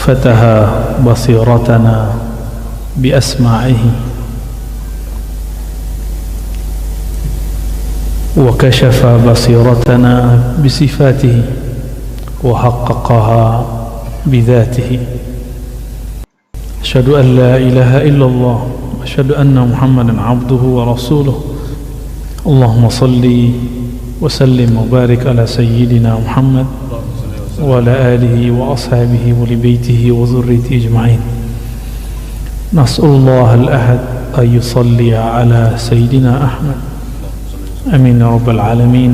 فتح بصيرتنا بأسماعه وكشف بصيرتنا بصفاته وحققها بذاته. أشهد أن لا إله إلا الله وأشهد أن محمدا عبده ورسوله. اللهم صل وسلم وبارك على سيدنا محمد وعلى آله وأصحابه ولبيته وذريته أجمعين. نسأل الله الأحد أن يصلي على سيدنا أحمد آمين يا رب العالمين.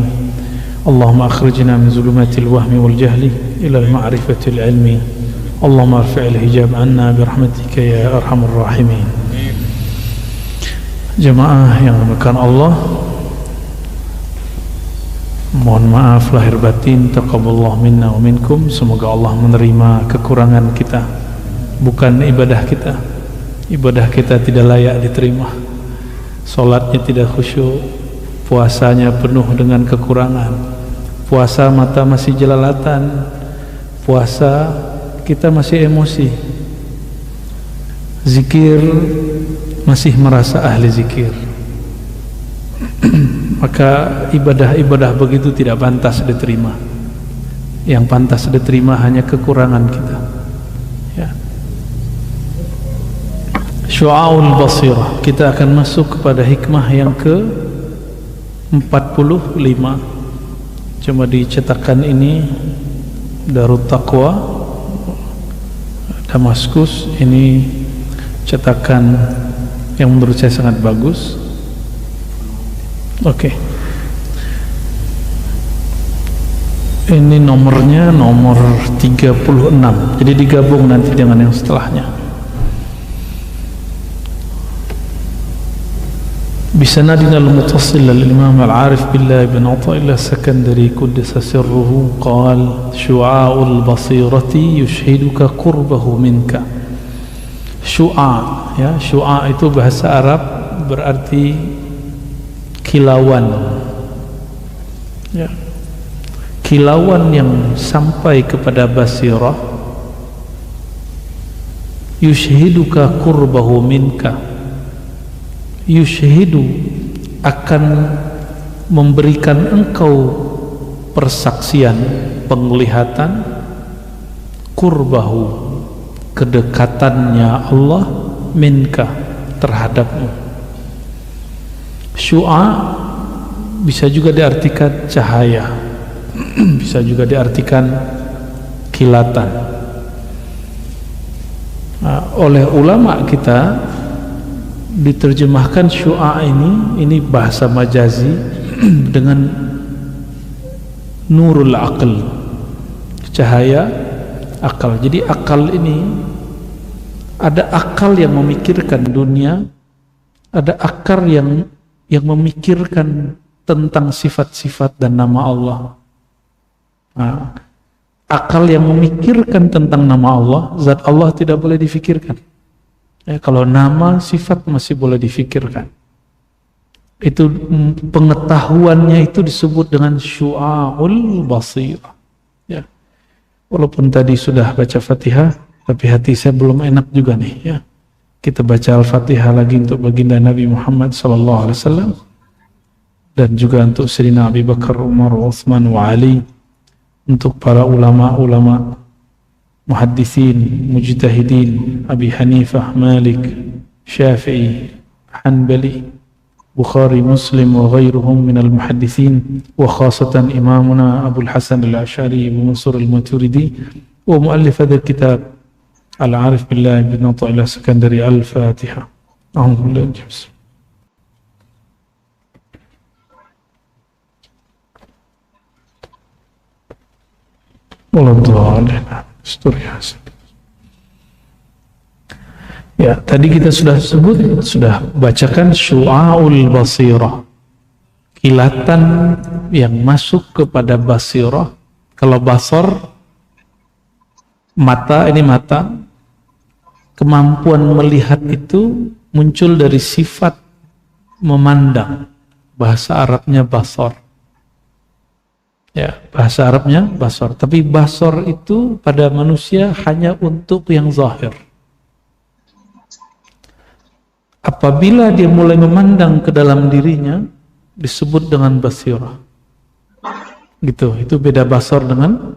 اللهم أخرجنا من ظلمات الوهم والجهل إلى المعرفة العلم. اللهم ارفع الحجاب عنا برحمتك يا أرحم الراحمين. Jemaah yang dimuliakan Allah, mohon maaf lahir batin, taqabbalallahu minna wa minkum. Semoga Allah menerima kekurangan kita, bukan ibadah kita. Ibadah kita tidak layak diterima, salatnya tidak khusyuk, puasanya penuh dengan kekurangan, puasa mata masih jelalatan, puasa kita masih emosi, zikir masih merasa ahli zikir. Maka ibadah-ibadah begitu tidak pantas diterima. Yang pantas diterima hanya kekurangan kita, ya. Syu'aul basirah. Kita akan masuk kepada hikmah yang ke-45. Cuma di cetakan ini Darut Taqwa Damaskus, ini cetakan yang menurut saya sangat bagus. Oke. Ini nomornya nomor 36. Jadi digabung nanti dengan yang setelahnya. بسندنا المتصل للإمام العارف بالله بن عطاء السكندري قدس سره قال شعاع البصيرة يشهدك قربه منك. Syu'a, ya, syu'a itu bahasa Arab berarti kilauan, ya. Kilauan yang sampai kepada basirah. Yushhiduka qurbahu minka. Yushhidu akan memberikan engkau persaksian, penglihatan, qurbahu, kedekatannya Allah, minka, terhadapmu. Syu'a bisa juga diartikan cahaya, bisa juga diartikan kilatan. Nah, oleh ulama kita diterjemahkan syu'a ini bahasa majazi dengan nurul aql, cahaya akal. Jadi akal ini ada akal yang memikirkan dunia, ada akal yang memikirkan tentang sifat-sifat dan nama Allah. Nah, akal yang memikirkan tentang nama Allah, zat Allah tidak boleh difikirkan. Ya, kalau nama, sifat masih boleh difikirkan. Itu pengetahuannya itu disebut dengan syu'aul basirah. Ya. Walaupun tadi sudah baca Fatihah, tapi hati saya belum enak juga nih, ya. Kita baca Al-Fatihah lagi untuk baginda Nabi Muhammad SAW, dan juga untuk Sayyidina Abu Bakar, Umar, Uthman, wa Ali, untuk para ulama-ulama muhaddithin, mujtahidin, Abi Hanifah, Malik, Syafi'i, Hanbali, Bukhari, Muslim, wa ghairuhum minal muhaddithin, wa khasatan imamuna Abul Hasan al-Ash'ari, Abu Mansur al-Maturidi, wa muallif hadha kitab Al-Arif Billah bin Atha al-Sakandari. Al-Fatiha. Alhamdulillah. Wallahualam. Ya, tadi kita sudah sebut, sudah bacakan syu'aul basirah, kilatan yang masuk kepada basirah. Kalau basar, mata, ini mata, kemampuan melihat itu muncul dari sifat memandang. Bahasa Arabnya basar. Ya, bahasa Arabnya basor. Tapi basor itu pada manusia hanya untuk yang zahir. Apabila dia mulai memandang ke dalam dirinya, disebut dengan basirah. Gitu, itu beda basor dengan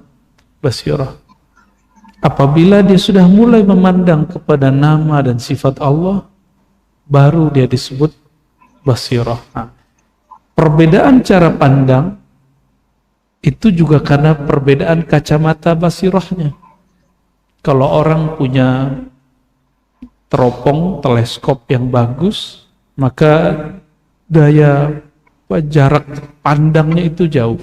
basirah. Apabila dia sudah mulai memandang kepada nama dan sifat Allah, baru dia disebut basirah. Nah, perbedaan cara pandang itu juga karena perbedaan kacamata basirahnya. Kalau orang punya teropong, teleskop yang bagus, maka jarak pandangnya itu jauh.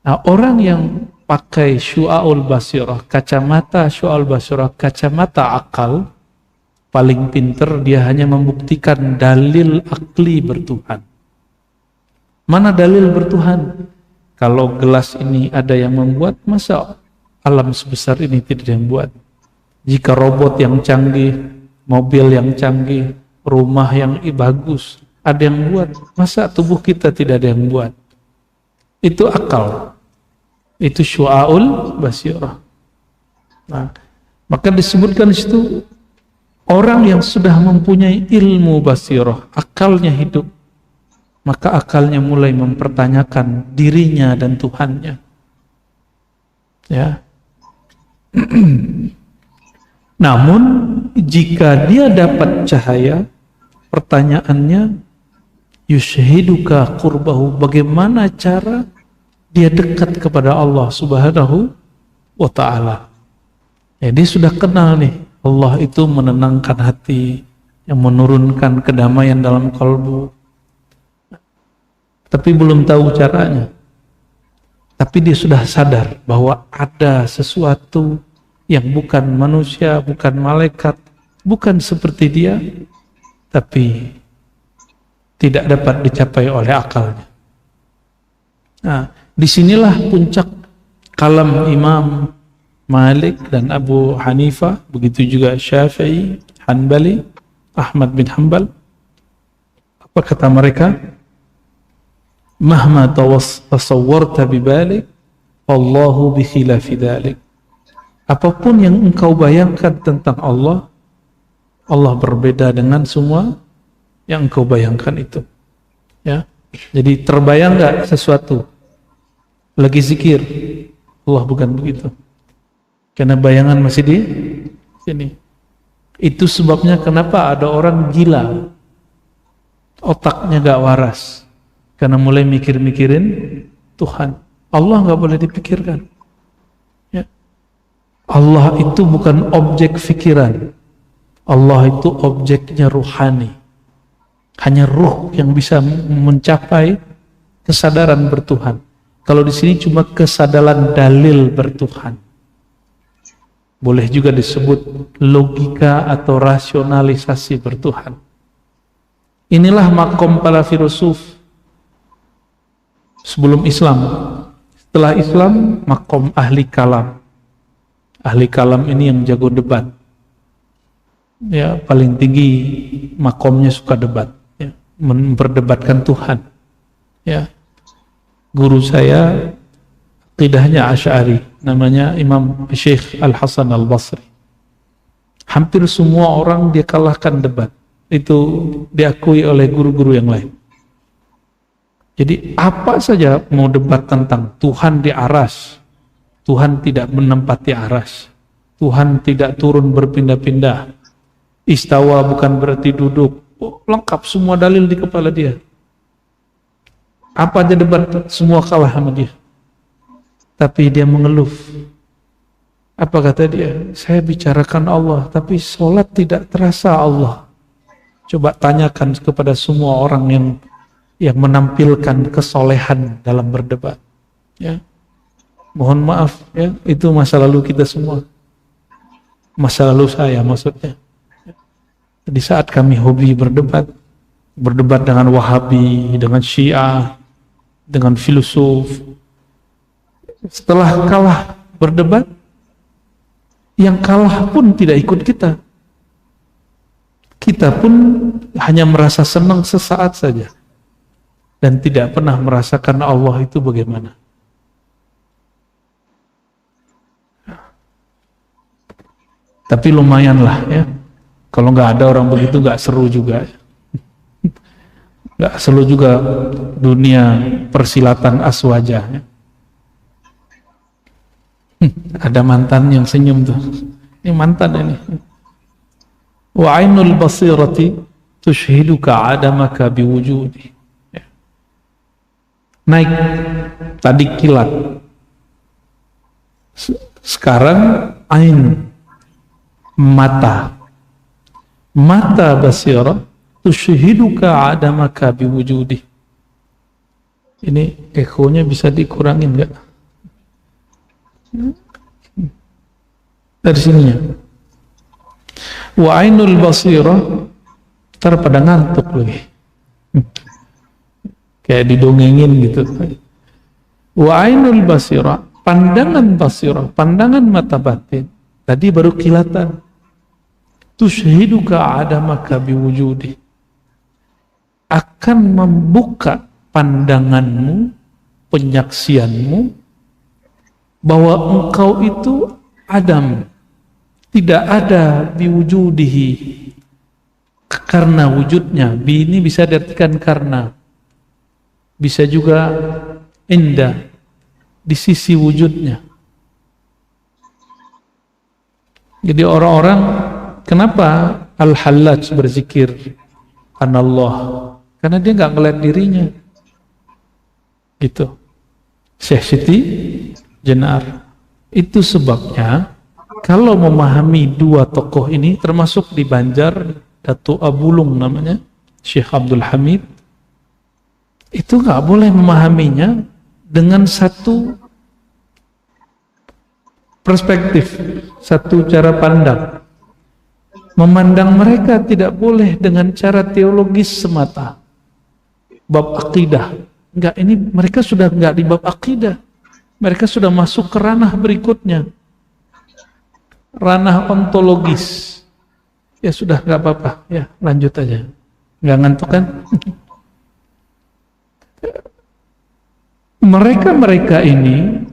Nah, orang yang pakai syu'aul basirah, kacamata syu'aul basirah, kacamata akal, paling pinter dia hanya membuktikan dalil akli bertuhan. Mana dalil bertuhan? Kalau gelas ini ada yang membuat, masa alam sebesar ini tidak ada yang buat? Jika robot yang canggih, mobil yang canggih, rumah yang bagus, ada yang buat, masa tubuh kita tidak ada yang buat? Itu akal. Itu syu'aul basirah. Nah, maka disebutkan di situ, orang yang sudah mempunyai ilmu basirah, akalnya hidup, maka akalnya mulai mempertanyakan dirinya dan Tuhannya. Ya. Namun jika dia dapat cahaya, pertanyaannya, yushhiduka qurbahu, bagaimana cara dia dekat kepada Allah Subhanahu wa ta'ala. Ya, dia sudah kenal nih, Allah itu menenangkan hati, yang menurunkan kedamaian dalam kalbu. Tapi belum tahu caranya. Tapi dia sudah sadar bahwa ada sesuatu yang bukan manusia, bukan malaikat, bukan seperti dia, tapi tidak dapat dicapai oleh akalnya. Nah, disinilah puncak kalam Imam Malik dan Abu Hanifah, begitu juga Syafi'i, Hanbali, Ahmad bin Hanbal. Apa kata mereka? Mahma tasawwarta bibalik, Allahu bi khilafi dzalik. Apapun yang engkau bayangkan tentang Allah, Allah berbeda dengan semua yang engkau bayangkan itu. Ya. Jadi terbayang enggak sesuatu lagi zikir? Allah bukan begitu. Karena bayangan masih di sini. Itu sebabnya kenapa ada orang gila, otaknya enggak waras. Karena mulai mikir-mikirin Tuhan. Allah nggak boleh dipikirkan. Ya. Allah itu bukan objek pikiran. Allah itu objeknya ruhani. Hanya ruh yang bisa mencapai kesadaran bertuhan. Kalau di sini cuma kesadaran dalil bertuhan. Boleh juga disebut logika atau rasionalisasi bertuhan. Inilah makom para filosof sebelum Islam. Setelah Islam, makom ahli kalam. Ahli kalam ini yang jago debat. Ya, paling tinggi makomnya suka debat, ya, memperdebatkan Tuhan. Ya. Guru saya aqidahnya Asy'ari, namanya Imam Syekh Al-Hasan Al-Basri. Hampir semua orang dia kalahkan debat. Itu diakui oleh guru-guru yang lain. Jadi apa saja mau debat tentang Tuhan di aras, Tuhan tidak menempati aras, Tuhan tidak turun berpindah-pindah, istawa bukan berarti duduk, lengkap semua dalil di kepala dia. Apa aja debat, semua kalah sama dia. Tapi dia mengeluh. Apa kata dia? Saya bicarakan Allah, tapi sholat tidak terasa Allah. Coba tanyakan kepada semua orang yang menampilkan kesolehan dalam berdebat. Ya. Mohon maaf, ya, itu masa lalu kita semua. Masa lalu saya maksudnya. Di saat kami hobi berdebat dengan Wahabi, dengan Syiah, dengan filosof. Setelah kalah berdebat, yang kalah pun tidak ikut kita. Kita pun hanya merasa senang sesaat saja. Dan tidak pernah merasakan Allah itu bagaimana. Tapi lumayan lah ya. Kalau nggak ada orang begitu nggak seru juga. Nggak seru juga dunia persilatan aswaja. Ya. Ada mantan yang senyum tuh. Ini mantan ini. Wa ainul basirati tushhiduka adamaka biwujudi. Ya. Naik tadi kilat. Sekarang ain, mata basirah tushhiduka adamaka biwujudi. Ini ekonya bisa dikurangin enggak? Dari sininya. Wa ainul basirah, ntar pada ngantuk lagi. Kayak didongengin gitu. Wa ainul basirah, pandangan basirah, pandangan mata batin. Tadi baru kilatan. Tushhiduka adamaka biwujudi. Akan membuka pandanganmu, penyaksianmu, bahwa engkau itu adam, tidak ada biwujudihi, karena wujudnya. Bi ini bisa diartikan karena, bisa juga indah, di sisi wujudnya. Jadi orang-orang, kenapa Al-Hallaj berzikir Anallah? Karena dia nggak ngeliat dirinya, gitu. Syekh Siti Jenar. Itu sebabnya kalau memahami dua tokoh ini, termasuk di Banjar, Datuk Abulung namanya, Syekh Abdul Hamid, itu nggak boleh memahaminya dengan satu perspektif, satu cara pandang. Memandang mereka tidak boleh dengan cara teologis semata, bab akidah. Enggak, ini mereka sudah enggak di bab akidah. Mereka sudah masuk ke ranah berikutnya, ranah ontologis. Ya sudah, nggak apa-apa, ya lanjut aja. Nggak ngantuk kan? Mereka ini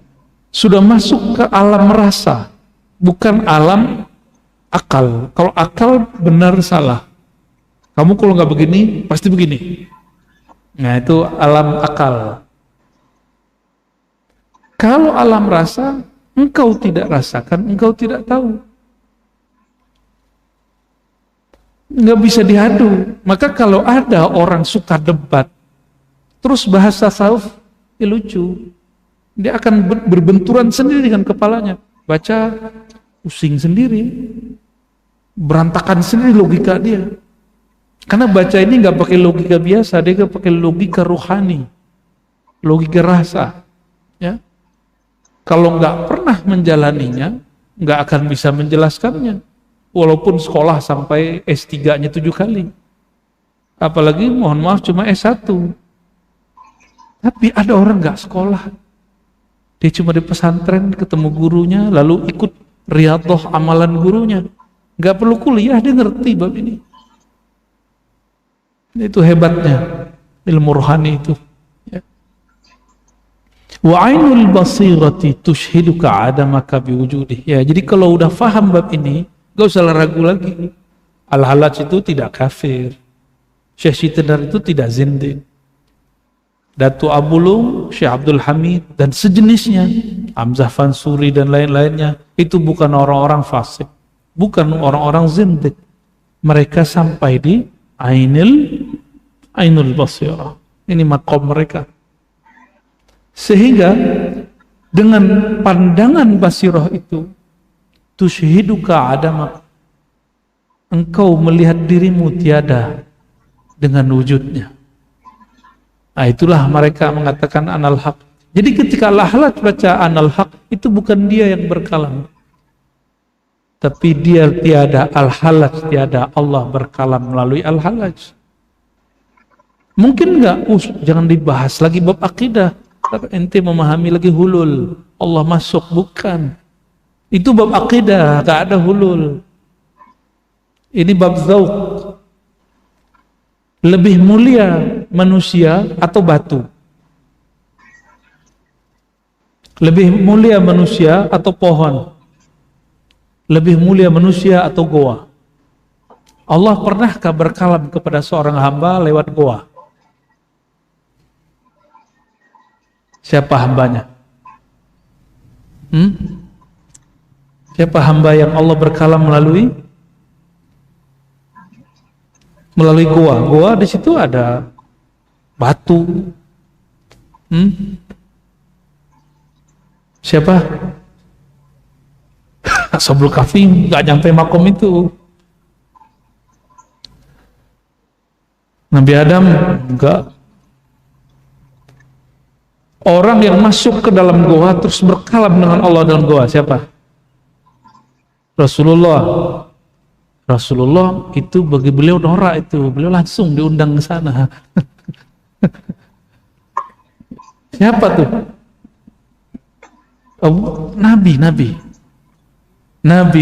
sudah masuk ke alam rasa, bukan alam akal. Kalau akal benar salah. Kamu kalau nggak begini, pasti begini. Nah itu alam akal. Kalau alam rasa, engkau tidak rasakan, engkau tidak tahu. Nggak bisa diadu. Maka kalau ada orang suka debat, terus bahasa tasawuf, ya lucu. Dia akan berbenturan sendiri dengan kepalanya. Baca, pusing sendiri. Berantakan sendiri logika dia. Karena baca ini nggak pakai logika biasa, dia nggak pakai logika ruhani, logika rasa. Ya. Kalau nggak pernah menjalaninya, nggak akan bisa menjelaskannya. Walaupun sekolah sampai S3-nya 7 kali. Apalagi mohon maaf cuma S1. Tapi ada orang nggak sekolah. Dia cuma di pesantren ketemu gurunya, lalu ikut riyadhah amalan gurunya. Nggak perlu kuliah, dia ngerti bab ini. Itu hebatnya ilmu rohani itu. Wa ainul basirati tushhiduka adamaka biwujudih. Ya, jadi kalau udah faham bab ini, gak usah ragu lagi. Al-Hallaj itu tidak kafir. Syekh Siti Jenar itu tidak zindik. Datuk Abulung, Syekh Abdul Hamid dan sejenisnya, Hamzah Fansuri dan lain-lainnya, itu bukan orang-orang fasik, bukan orang-orang zindik. Mereka sampai di ainul basirah. Ini maqam mereka. Sehingga dengan pandangan basirah itu, tushhiduka adamak, engkau melihat dirimu tiada dengan wujudnya. Nah itulah mereka mengatakan anal haq. Jadi ketika Al-Hallaj baca anal haq, itu bukan dia yang berkalam, tapi dia tiada, Al-Hallaj tiada, Allah berkalam melalui Al-Hallaj. Mungkin enggak, jangan dibahas lagi bab akidah, tapi ente memahami lagi hulul, Allah masuk, bukan. Itu bab akidah, tak ada hulul. Ini bab zauq. Lebih mulia manusia atau batu? Lebih mulia manusia atau pohon? Lebih mulia manusia atau goa? Allah pernahkah berkalam kepada seorang hamba lewat goa? Siapa hambanya? Siapa hamba yang Allah berkalam melalui goa? Goa di situ ada batu. Siapa? Ashabul Kahfi nggak nyampe makom itu. Nabi Adam enggak. Orang yang masuk ke dalam goa terus berkalam dengan Allah dalam goa siapa? Rasulullah. Rasulullah itu bagi beliau norak itu, beliau langsung diundang ke sana. Siapa tuh? Oh, Nabi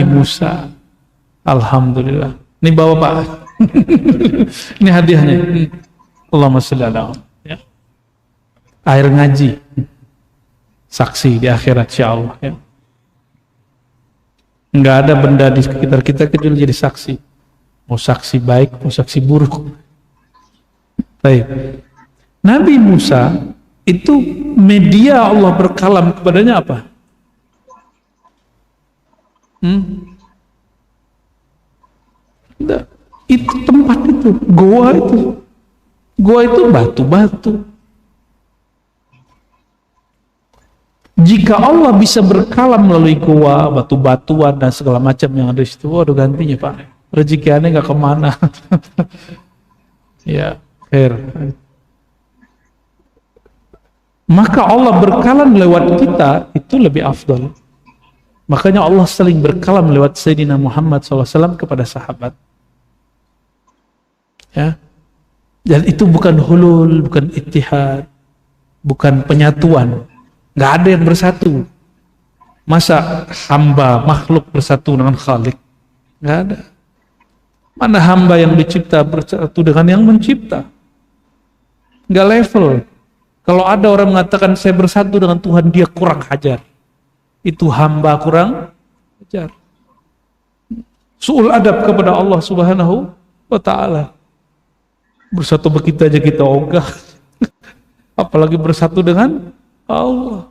Musa. Alhamdulillah. Ini bawa Pak. Ini hadiahnya. Allahumma sholli ala Muhammad. Ya. Air ngaji. Saksi di akhirat insyaallah ya. Enggak ada benda di sekitar kita kecuali jadi saksi. Mau saksi baik, mau saksi buruk. Baik. Nabi Musa itu media Allah berkalam kepadanya apa? Itu tempat itu, goa itu. Goa itu batu-batu. Jika Allah bisa berkalam melalui goa, batu-batuan dan segala macam yang ada di situ, waduh gantinya Pak. Rezeki aneh nggak kemana. Ya, khair. Maka Allah berkalam lewat kita itu lebih afdal. Makanya Allah sering berkalam lewat Sayyidina Muhammad SAW kepada sahabat. Ya, dan itu bukan hulul, bukan ittihad, bukan penyatuan. Nggak ada yang bersatu. Masa hamba makhluk bersatu dengan Khalik? Nggak ada. Mana hamba yang dicipta bersatu dengan yang mencipta? Nggak level. Kalau ada orang mengatakan saya bersatu dengan Tuhan, dia kurang ajar. Itu hamba kurang ajar. Su'ul adab kepada Allah Subhanahu wa ta'ala. Bersatu begitu aja kita ogah. Apalagi bersatu dengan Allah.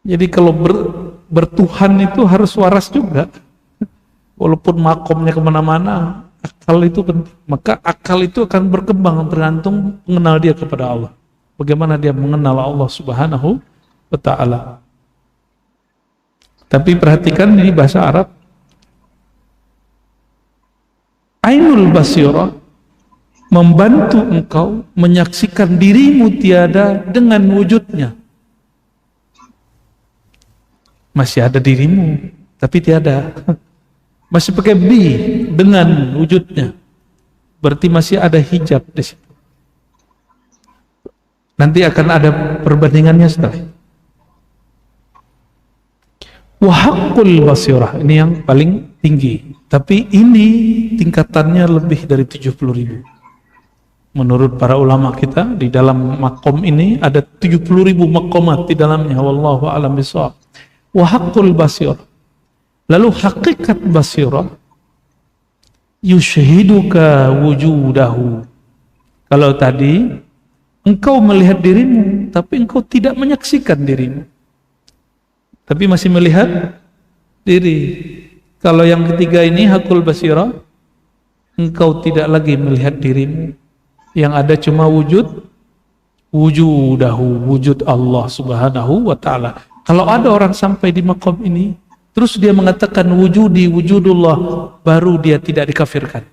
Jadi kalau bertuhan itu harus waras juga. Walaupun makomnya kemana-mana, akal itu penting. Maka akal itu akan berkembang tergantung mengenal dia kepada Allah. Bagaimana dia mengenal Allah Subhanahu wa ta'ala. Tapi perhatikan ini bahasa Arab. Ainul basirah membantu engkau menyaksikan dirimu tiada dengan wujudnya. Masih ada dirimu, tapi tiada. Masih pakai bi dengan wujudnya. Berarti masih ada hijab di situ. Nanti akan ada perbandingannya setelah. Wa haqqul basirah, ini yang paling tinggi. Tapi ini tingkatannya lebih dari 70.000. Menurut para ulama kita, di dalam makom ini ada 70.000 makomat di dalamnya. Wallahu a'lam bishawab. Wa haqqul basirah. Lalu hakikat basirah, yushhiduka wujudahu. Kalau tadi engkau melihat dirimu, tapi engkau tidak menyaksikan dirimu, tapi masih melihat diri. Kalau yang ketiga ini hakul basirah, engkau tidak lagi melihat dirimu, yang ada cuma wujudahu, wujud Allah Subhanahu wa ta'ala. Kalau ada orang sampai di maqam ini, terus dia mengatakan wujudullah, baru dia tidak dikafirkan.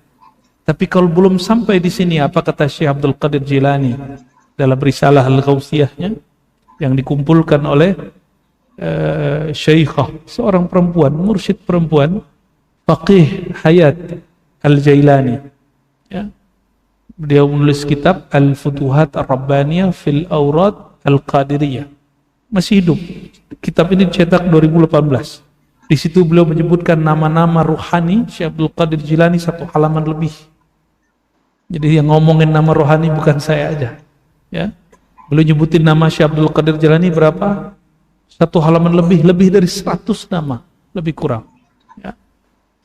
Tapi kalau belum sampai di sini, apa kata Syekh Abdul Qadir Jilani dalam risalah Al-Ghausiyahnya yang dikumpulkan oleh Syekhah, seorang perempuan, mursyid perempuan, faqih Hayat Al-Jailani. Ya. Dia menulis kitab Al-Futuhat Ar-Rabbaniyah fil Awrad Al-Qadiriyah. Masih hidup. Kitab ini dicetak 2018. Di situ beliau menyebutkan nama-nama ruhani Syekh Abdul Qadir Jilani 1 halaman lebih. Jadi yang ngomongin nama rohani bukan saya aja. Ya. Beliau nyebutin nama Syekh Abdul Qadir Jilani berapa? Satu halaman lebih dari 100 nama, lebih kurang. Ya.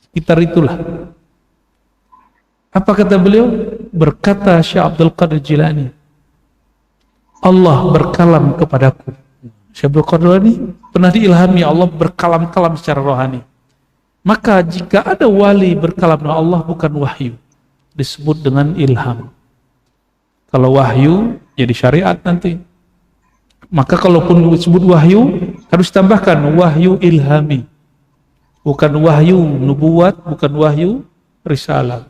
Sekitar itulah. Apa kata beliau? Berkata Syekh Abdul Qadir Jilani, Allah berkalam kepadaku. Syekh Abdul Qadir Jilani pernah diilhami Allah berkalam-kalam secara rohani. Maka jika ada wali berkalam dengan Allah bukan wahyu, disebut dengan ilham. Kalau wahyu jadi syariat nanti. Maka kalaupun disebut wahyu harus tambahkan wahyu ilhami. Bukan wahyu nubuat, bukan wahyu risalah.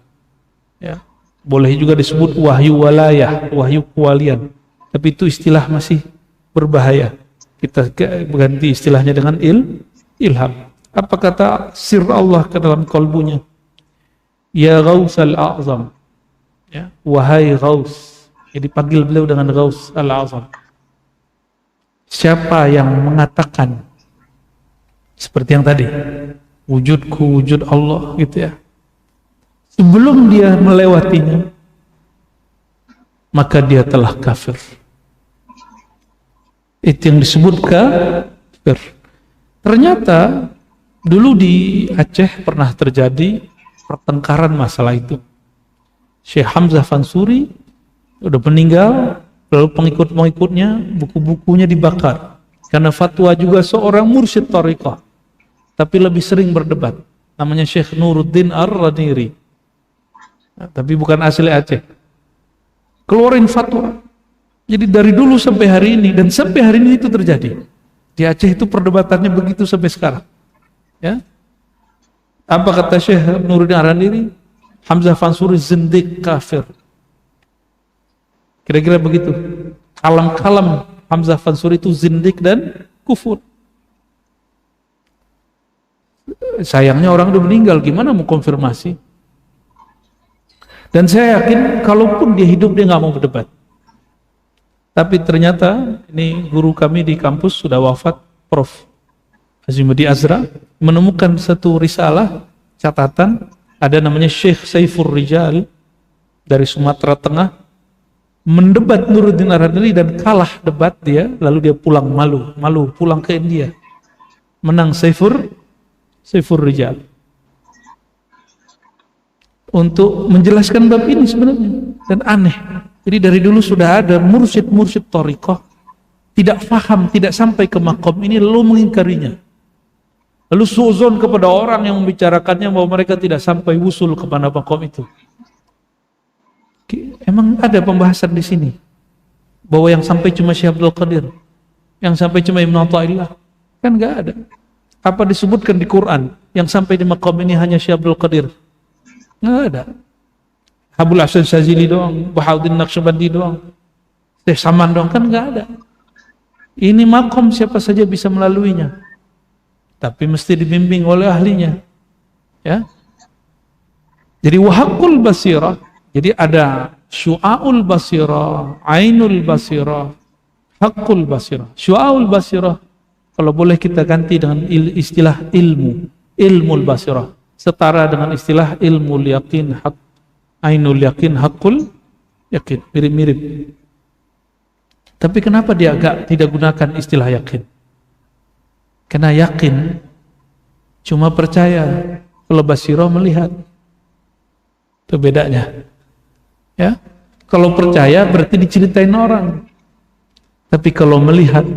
Ya. Boleh juga disebut wahyu walayah, wahyu kewalian. Tapi itu istilah masih berbahaya. Kita ganti istilahnya dengan ilham. Apa kata sir Allah ke dalam kalbunya? Ya Ghaus al-A'zam. Ya, wahai Ghaus. Jadi panggil beliau dengan Ghaus al-A'zam. Siapa yang mengatakan seperti yang tadi, wujudku wujud Allah gitu ya, sebelum dia melewatinya, maka dia telah kafir. Itu yang disebut kafir. Ternyata dulu di Aceh pernah terjadi pertengkaran masalah itu. Syekh Hamzah Fansuri udah meninggal, lalu pengikut-pengikutnya buku-bukunya dibakar. Karena fatwa juga seorang mursyid thariqah, tapi lebih sering berdebat. Namanya Syekh Nuruddin Ar-Raniri. Nah, tapi bukan asli Aceh. Keluarin fatwa. Jadi dari dulu sampai hari ini, dan sampai hari ini itu terjadi. Di Aceh itu perdebatannya begitu sampai sekarang. Ya. Apa kata Syekh Nuruddin Ar-Raniri? Hamzah Fansuri zindik kafir. Kira-kira begitu. Kalam-kalam Hamzah Fansuri itu zindik dan kufur. Sayangnya orang udah meninggal, gimana mau konfirmasi? Dan saya yakin kalaupun dia hidup dia nggak mau berdebat. Tapi ternyata ini guru kami di kampus sudah wafat, Prof. Azimudi Azra, menemukan satu risalah catatan, ada namanya Syekh Saifur Rijal dari Sumatera Tengah mendebat Nuruddin Ar-Raniri dan kalah debat dia, lalu dia pulang malu pulang ke India, menang Saifur Rijal untuk menjelaskan bab ini sebenarnya. Dan aneh, jadi dari dulu sudah ada mursyid thariqah tidak faham, tidak sampai ke makom ini lalu mengingkarinya, lalu suuzon kepada orang yang membicarakannya bahwa mereka tidak sampai wusul kepada makom itu. Emang ada pembahasan di sini bahwa yang sampai cuma Syekh Abdul Qadir, yang sampai cuma Ibnu Athaillah? Kan nggak ada. Apa disebutkan di Quran yang sampai di maqam ini hanya Syekh Abdul Qadir? Nggak ada. Abul Hasan Syazili doang, Bahauddin Naqsyabandi doang, Syekh Saman doang, kan nggak ada. Ini maqam siapa saja bisa melaluinya, tapi mesti dibimbing oleh ahlinya. Ya. Jadi wahaqul basirah. Jadi ada syu'aul basirah, ainul basirah, haqqul basirah. Syu'aul basirah kalau boleh kita ganti dengan istilah ilmul basirah, setara dengan istilah ilmul yakin, haq, ainul yakin, haqqul yakin, mirip-mirip. Tapi kenapa dia agak tidak gunakan istilah yakin? Karena yakin cuma percaya, kalau basirah melihat. Itu bedanya. Ya, kalau percaya berarti diceritain orang, tapi kalau melihat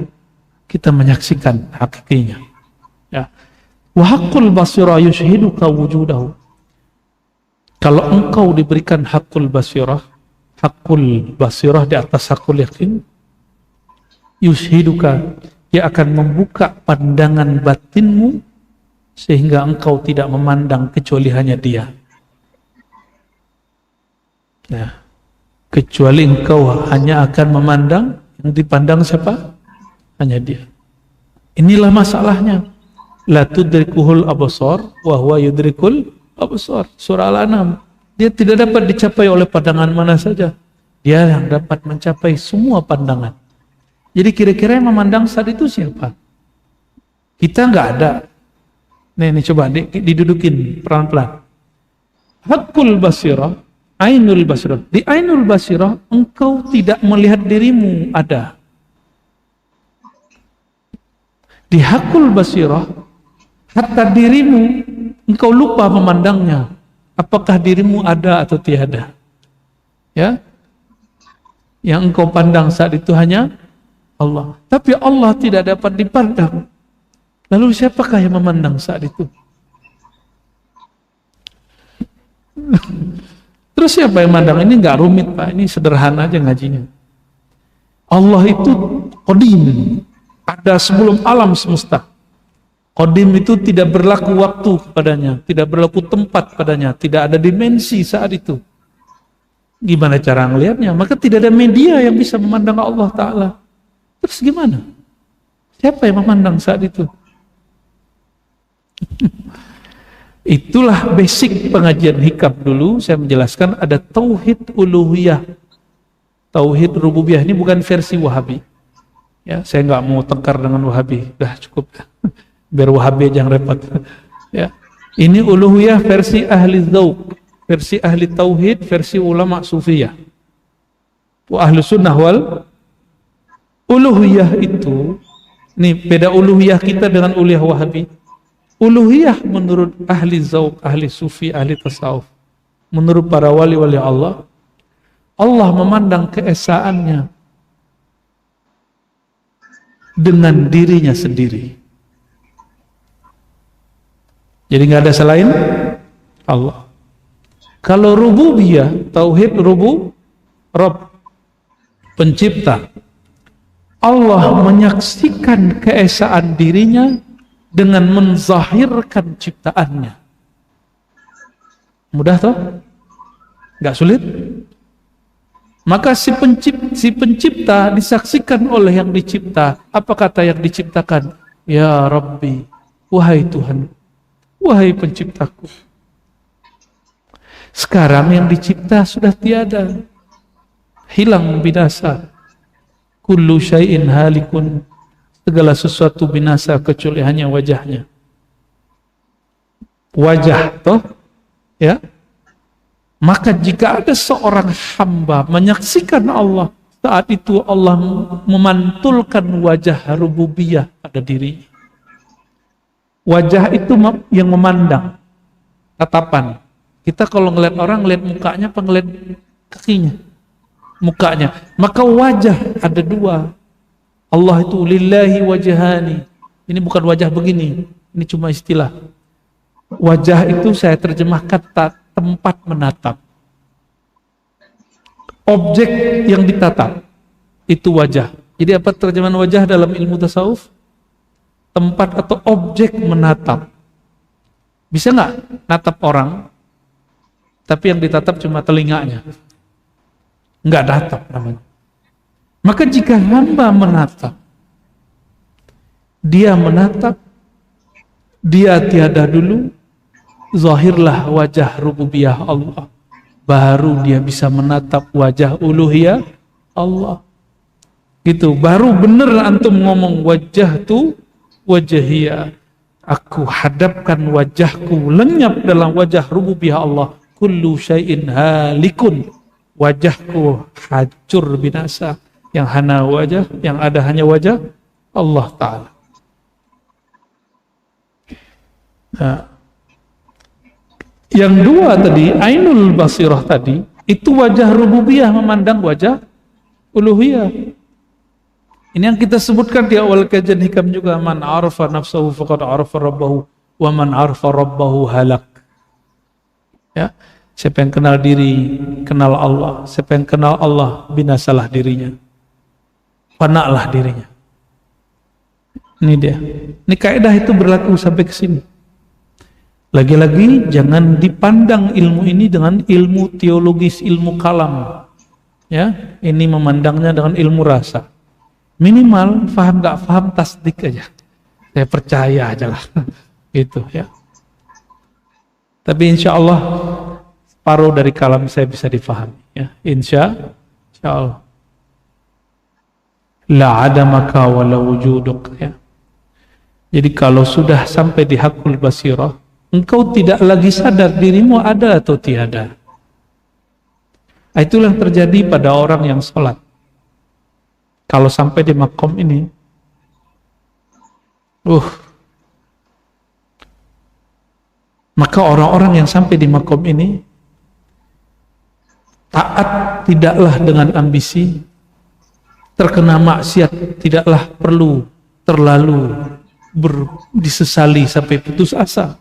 kita menyaksikan hakikinya. Ya, wa haqqul basirah yushhiduka wujudahu. Kalau engkau diberikan haqqul basirah di atas haqqul yakin, yushhiduka, dia akan membuka pandangan batinmu sehingga engkau tidak memandang kecuali hanya dia. Nah, kecuali engkau hanya akan memandang yang dipandang siapa? Hanya dia. Inilah masalahnya. La tudrikuhul absar wa huwa yudrikul absar. Surah Al-An'am. Dia tidak dapat dicapai oleh pandangan mana saja. Dia yang dapat mencapai semua pandangan. Jadi kira-kira yang memandang saat itu siapa? Kita nggak ada. Nih coba didudukin pelan-pelan. Haqqul basirah, ainul basirah. Di ainul basirah engkau tidak melihat dirimu ada. Di hakul basirah, hatta dirimu engkau lupa memandangnya. Apakah dirimu ada atau tiada? Ya, yang engkau pandang saat itu hanya Allah. Tapi Allah tidak dapat dipandang. Lalu siapakah yang memandang saat itu? Terus siapa yang memandang? Ini nggak rumit Pak, ini sederhana aja ngajinya. Allah itu qadim, ada sebelum alam semesta. Qadim itu tidak berlaku waktu padanya, tidak berlaku tempat padanya, tidak ada dimensi saat itu. Gimana cara ngelihatnya? Maka tidak ada media yang bisa memandang Allah Ta'ala. Terus gimana? Siapa yang memandang saat itu? Itulah basic pengajian hikam dulu. Saya menjelaskan ada tauhid uluhiyah, tauhid rububiyah. Ini bukan versi Wahabi. Ya, saya nggak mau tengkar dengan Wahabi. Udah cukup. Biar Wahabi aja yang repot. Ya, ini uluhiyah versi ahli dzauq, versi ahli tauhid, versi ulama sufiyah. Ahlu sunnah wal uluhiyah itu, ini beda uluhiyah kita dengan uluhiyah Wahabi. Uluhiyah menurut ahli dzauq, ahli sufi, ahli tasawuf, menurut para wali-wali Allah, Allah memandang keesaannya dengan dirinya sendiri. Jadi nggak ada selain Allah. Kalau rububiyah, tauhid Rabb, pencipta, Allah menyaksikan keesaan dirinya dengan menzahirkan ciptaannya. Mudah toh? Nggak sulit? Maka si pencipta disaksikan oleh yang dicipta. Apa kata yang diciptakan? Ya Rabbi, wahai Tuhan, wahai penciptaku. Sekarang yang dicipta sudah tiada, hilang, binasa. Kullu syai'in halikun, segala sesuatu binasa kecuali hanya wajahnya. Wajah toh, ya. Maka jika ada seorang hamba menyaksikan Allah, saat itu Allah memantulkan wajah rububiyah pada dirinya. Wajah itu yang memandang, tatapan. Kita kalau ngeliat orang, ngeliat mukanya apa ngeliat kakinya? Mukanya. Maka wajah ada dua. Allah itu lillahi wajhani. Ini bukan wajah begini, ini cuma istilah. Wajah itu saya terjemahkan tempat menatap. Objek yang ditatap itu wajah. Jadi apa terjemahan wajah dalam ilmu tasawuf? Tempat atau objek menatap. Bisa nggak natap orang, tapi yang ditatap cuma telinganya? Nggak natap namanya. Maka jika hamba menatap, dia menatap, dia tiada dulu, zahirlah wajah rububiyah Allah, baru dia bisa menatap wajah uluhiyah Allah. Gitu, baru bener antum ngomong wajah tu wajahiyah. Aku hadapkan wajahku lenyap dalam wajah rububiyah Allah. Kullu syai'in halikun, wajahku hancur binasa. Yang hana wajah, yang ada hanya wajah Allah Ta'ala. Nah, yang dua tadi, ainul basirah tadi, itu wajah rububiyah memandang wajah uluhiyah. Ini yang kita sebutkan di awal kajian hikam juga, man arafa nafsahu faqad arafa rabbahu wa man arafa rabbahu halak. Ya, siapa yang kenal diri, kenal Allah. Siapa yang kenal Allah, binasalah dirinya. Fana'lah dirinya. Ini dia. Ini kaidah itu berlaku sampai ke sini. Lagi-lagi jangan dipandang ilmu ini dengan ilmu teologis, ilmu kalam. Ya, ini memandangnya dengan ilmu rasa. Minimal paham nggak paham tasdik aja. Saya percaya aja lah. Gitu ya. Tapi insya Allah separuh dari kalam saya bisa difahami. Ya, insya Allah. La adamaka wa la wujuduk. Ya. Jadi kalau sudah sampai di hakul basirah, engkau tidak lagi sadar dirimu ada atau tiada. Itulah yang terjadi pada orang yang sholat. Kalau sampai di makom ini, Maka orang-orang yang sampai di makom ini taat tidaklah dengan ambisi, terkena maksiat tidaklah perlu terlalu disesali sampai putus asa.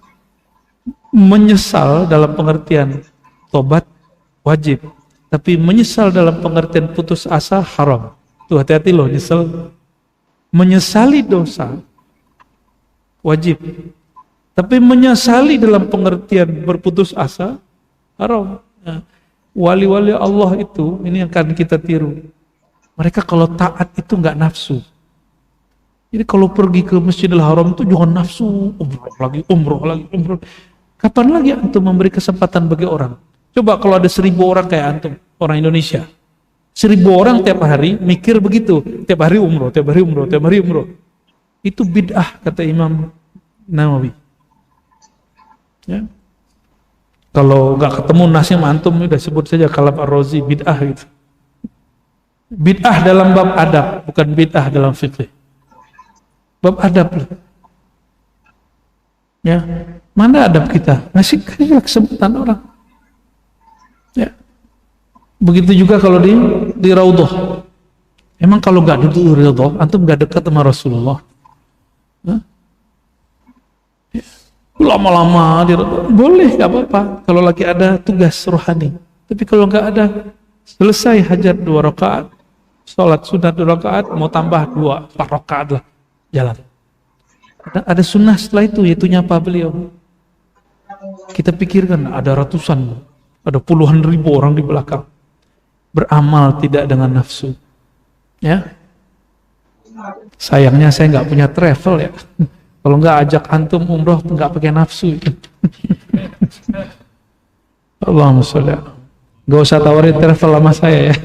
Menyesal dalam pengertian tobat wajib, tapi menyesal dalam pengertian putus asa haram. Tuh hati-hati loh, nyesel. Menyesali dosa wajib, tapi menyesali dalam pengertian berputus asa haram. Nah, wali-wali Allah itu ini yang akan kita tiru. Mereka kalau taat itu nggak nafsu. Jadi kalau pergi ke Masjidil Haram itu jangan nafsu, umroh lagi. Kapan lagi antum memberi kesempatan bagi orang? Coba kalau ada 1000 orang kayak antum, orang Indonesia. 1000 orang tiap hari mikir begitu, tiap hari umroh. Itu bid'ah kata Imam Nawawi. Ya. Kalau nggak ketemu nasi sama antum, udah sebut saja Kalab Ar-Razi, bid'ah gitu. Bid'ah dalam bab adab, bukan bid'ah dalam fikih. Bab adab. Ya, mana adab kita? Ngasih kesempatan orang. Ya. Begitu juga kalau di Raudhah. Emang kalau nggak duduk di Raudhah, antum nggak dekat sama Rasulullah. Ya. Lama-lama di Raudhah boleh, nggak apa-apa. Kalau lagi ada tugas rohani. Tapi kalau nggak ada, selesai hajat 2 rakaat, sholat sunat 2 rakaat, mau tambah 4 rakaat lah, jalan. Ada sunnah setelah itu, yaitu nyapa beliau. Kita pikirkan ada ratusan, ada puluhan ribu orang di belakang, beramal tidak dengan nafsu. Ya, sayangnya saya nggak punya travel ya. Kalau nggak ajak antum umroh nggak pakai nafsu. Allahumma sholli. Gak usah tawarin travel sama saya ya.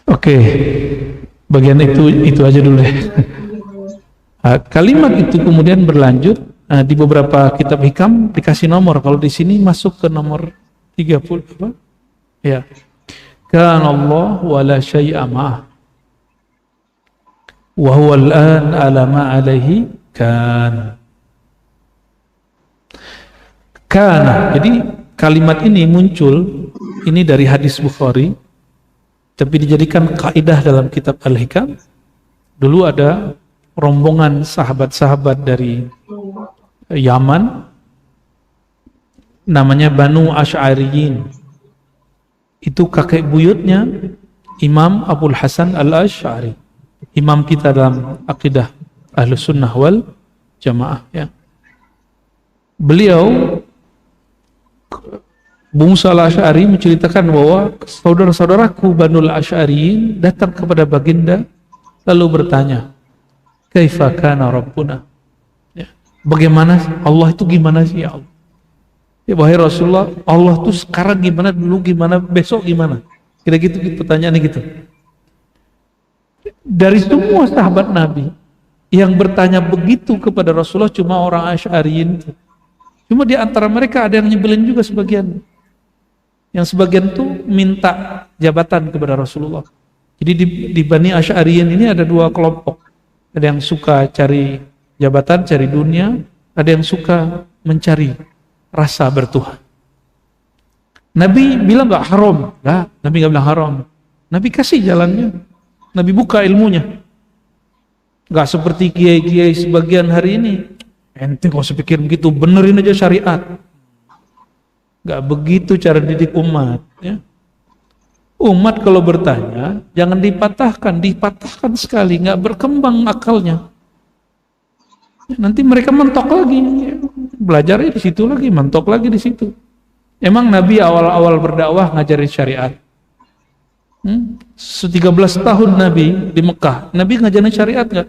Oke, bagian itu aja dulu ya. Kalimat itu kemudian berlanjut di beberapa kitab hikam dikasih nomor. Kalau di sini masuk ke nomor 30 apa? Ya. Kana Allah wa la syai'a ma'ah. Wa huwa al-an ala ma alaihi kan. Kana. Jadi kalimat ini muncul ini dari hadis Bukhari, tapi dijadikan kaidah dalam kitab Al-Hikam. Dulu ada rombongan sahabat-sahabat dari Yaman, namanya Banu Asy'ariyin. Itu kakek buyutnya Imam Abul Hasan Al-Asy'ari, imam kita dalam akidah Ahlus Sunnah wal Jamaah ya. Beliau Abu Musa Al-Asy'ari menceritakan bahwa saudara-saudaraku Banu Asy'ariyin datang kepada baginda lalu bertanya, "Kaifa kana Rabbuna?" Ya, bagaimana Allah itu gimana sih ya Allah? Ya wahai Rasulullah, Allah tuh sekarang gimana, dulu gimana, besok gimana? Kira-gitu pertanyaannya gitu. Dari semua sahabat Nabi yang bertanya begitu kepada Rasulullah cuma orang Asy'ariyin. Cuma di antara mereka ada yang nyebelin juga sebagian. Yang sebagian tuh minta jabatan kepada Rasulullah. Jadi di Bani Asy'ariyin ini ada 2 kelompok. Ada yang suka cari jabatan, cari dunia, ada yang suka mencari rasa bertuhan. Nabi bilang nggak haram, nggak. Nabi nggak bilang haram. Nabi kasih jalannya. Nabi buka ilmunya. Nggak seperti kiai-kiai sebagian hari ini. Ente nggak usah pikir begitu, benerin aja syariat. Nggak begitu cara didik umat. Ya. Umat kalau bertanya, jangan dipatahkan sekali, nggak berkembang akalnya. Nanti mereka mentok lagi, belajarnya di situ lagi, mentok lagi di situ. Emang Nabi awal-awal berdakwah ngajarin syariat. 13 tahun Nabi di Mekah, Nabi ngajarin syariat nggak?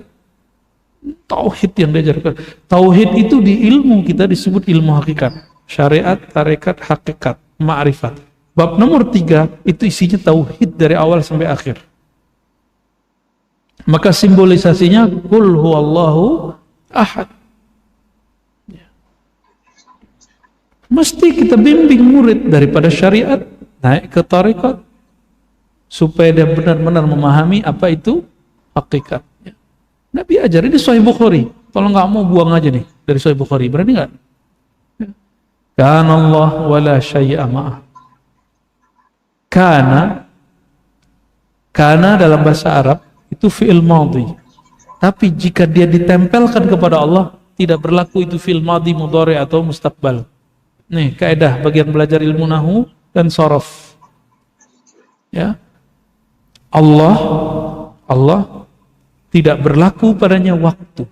Tauhid yang diajarkan. Tauhid itu di ilmu kita disebut ilmu hakikat. Syariat, tarekat, hakikat, ma'rifat. Bab nomor 3 itu isinya tauhid dari awal sampai akhir. Maka simbolisasinya qul huwallahu ahad. Mesti kita bimbing murid daripada syariat naik ke tarekat, supaya dia benar-benar memahami apa itu hakikat. Nabi ajar, ini Sahih Bukhari. Kalau nggak mau buang aja nih dari Sahih Bukhari, berani nggak? Kana Allah wala syai'a ma'ah. Kana dalam bahasa Arab itu fi'il madhi. Tapi jika dia ditempelkan kepada Allah, tidak berlaku itu fi'il madhi, mudhari atau mustaqbal. Nih kaidah bagi yang belajar ilmu nahwu dan sorof. Ya. Allah tidak berlaku padanya waktu.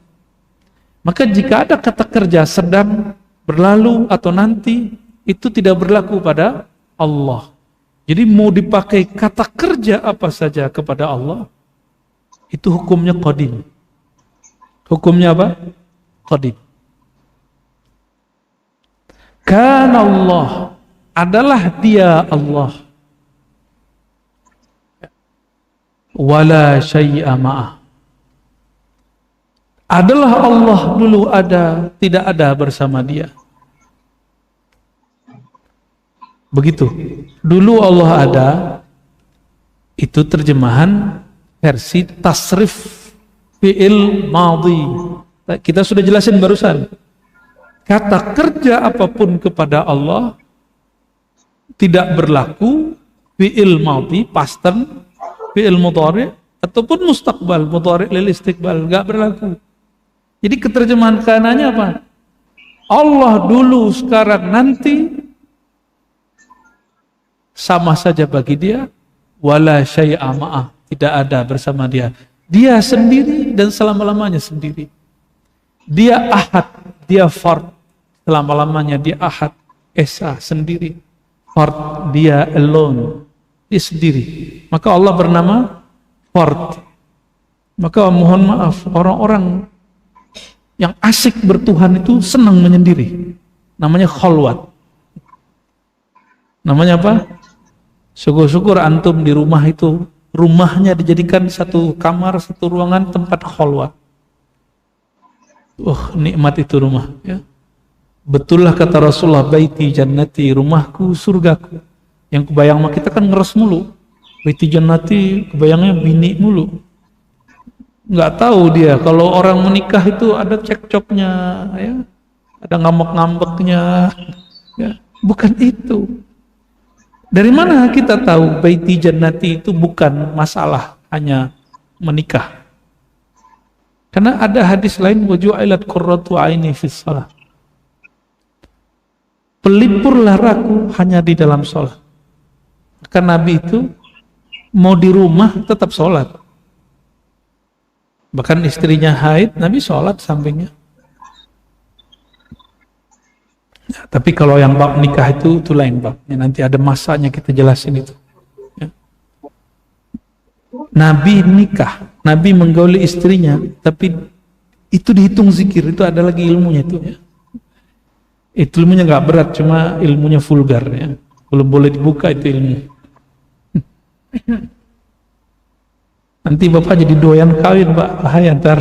Maka jika ada kata kerja sedang, berlalu atau nanti, itu tidak berlaku pada Allah. Jadi mau dipakai kata kerja apa saja kepada Allah, itu hukumnya qadim. Hukumnya apa? Qadim. Kana Allah, adalah dia Allah. Wala syai'a ma'ah. Adalah Allah dulu ada, tidak ada bersama dia. Begitu. Dulu Allah ada, itu terjemahan versi tasrif fi'il madhi. Kita sudah jelasin barusan. Kata kerja apapun kepada Allah tidak berlaku fi'il madhi, past tense, fi'il mudhari ataupun mustaqbal, mudhari lil istiqbal, enggak berlaku. Jadi keterjemahan kananya apa? Allah dulu, sekarang, nanti sama saja bagi dia. Wala syai'a ma'ah, tidak ada bersama dia. Dia sendiri dan selama-lamanya sendiri. Dia ahad, dia fard, selama-lamanya dia ahad, esa, sendiri. Fard, dia alone, dia sendiri. Maka Allah bernama fard. Maka mohon maaf, orang-orang yang asik bertuhan itu senang menyendiri. Namanya khalwat. Namanya apa? Syukur-syukur antum di rumah itu, rumahnya dijadikan satu kamar, satu ruangan tempat khalwat. Nikmat itu rumah. Ya. Betullah kata Rasulullah, baiti jannati, rumahku surgaku. Yang kebayang mah kita kan ngeres mulu. Baiti jannati, kebayangnya bini mulu. Nggak tahu dia kalau orang menikah itu ada cekcoknya, ya, ada ngambek-ngambeknya, ya. Bukan itu. Dari mana kita tahu baiti jannati itu bukan masalah hanya menikah? Karena ada hadis lain, waju'ilat qurratu aini fis shalah. Pelipurlah raku hanya di dalam sholat. Karena Nabi itu mau di rumah tetap sholat. Bahkan istrinya haid, Nabi sholat sampingnya. Ya, tapi kalau yang bab nikah itu lain babnya. Nanti ada masanya kita jelasin itu. Ya. Nabi nikah, Nabi menggauli istrinya, tapi itu dihitung zikir, itu ada lagi ilmunya itu. Ya. Itu ilmunya nggak berat, cuma ilmunya vulgar. Ya. Belum boleh dibuka itu ilmu. Nanti bapak jadi doyan kawin, Pak. Bahaya ntar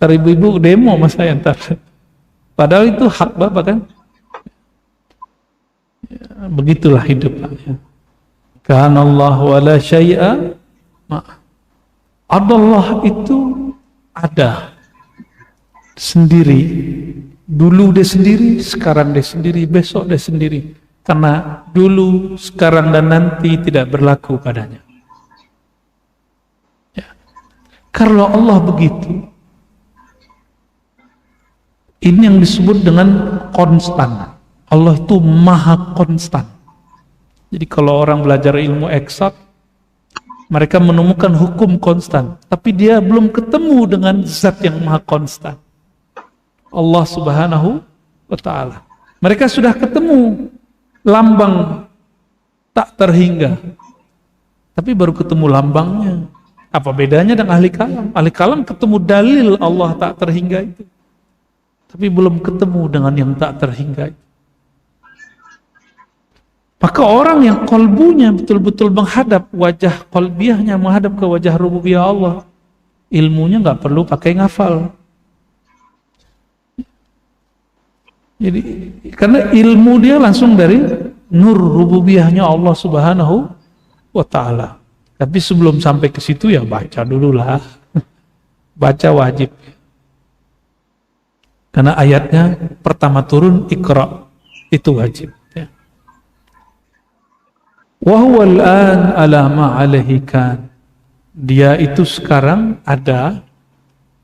ibu-ibu demo mas saya ntar. Padahal itu hak bapak kan. Ya, begitulah hidup. Ya. Kana Allah wala syai'a ma'ah. Allah itu ada sendiri. Dulu dia sendiri, sekarang dia sendiri, besok dia sendiri. Karena dulu, sekarang dan nanti tidak berlaku padanya. Kalau Allah begitu, ini yang disebut dengan konstan. Allah itu maha konstan. Jadi kalau orang belajar ilmu eksak, mereka menemukan hukum konstan, tapi dia belum ketemu dengan zat yang maha konstan, Allah Subhanahu wa ta'ala. Mereka sudah ketemu lambang tak terhingga, tapi baru ketemu lambangnya. Apa bedanya dengan ahli kalam? Ahli kalam ketemu dalil Allah tak terhingga itu, tapi belum ketemu dengan yang tak terhingga itu. Maka orang yang kolbunya betul-betul menghadap wajah kolbiahnya, menghadap ke wajah rububiyah Allah, ilmunya nggak perlu pakai ngafal. Jadi karena ilmu dia langsung dari nur rububiyahnya Allah Subhanahu wa ta'ala. Tapi sebelum sampai ke situ ya baca dulu lah. Baca wajib. Karena ayatnya pertama turun Iqra, itu wajib. Ya. Wa huwal an ala ma alaihi kan. Dia itu sekarang ada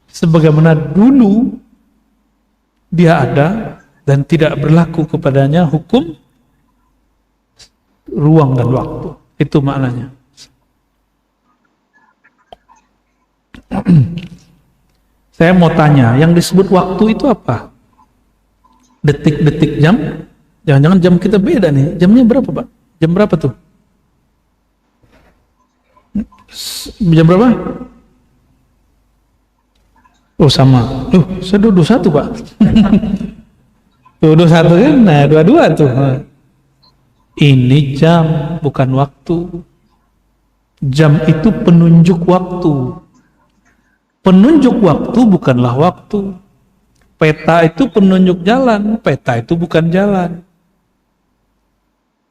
sebagaimana dulu dia ada dan tidak berlaku kepadanya hukum ruang dan waktu. Itu maknanya. Saya mau tanya, yang disebut waktu itu apa? Detik-detik jam? Jangan-jangan jam kita beda nih. Jamnya berapa, Pak? Jam berapa tuh? Jam berapa? Oh sama. Saya duduk satu, Pak. Duduk satu kan? Nah, dua-dua tuh. Ini jam, bukan waktu. Jam itu penunjuk waktu. Penunjuk waktu bukanlah waktu. Peta itu penunjuk jalan, peta itu bukan jalan.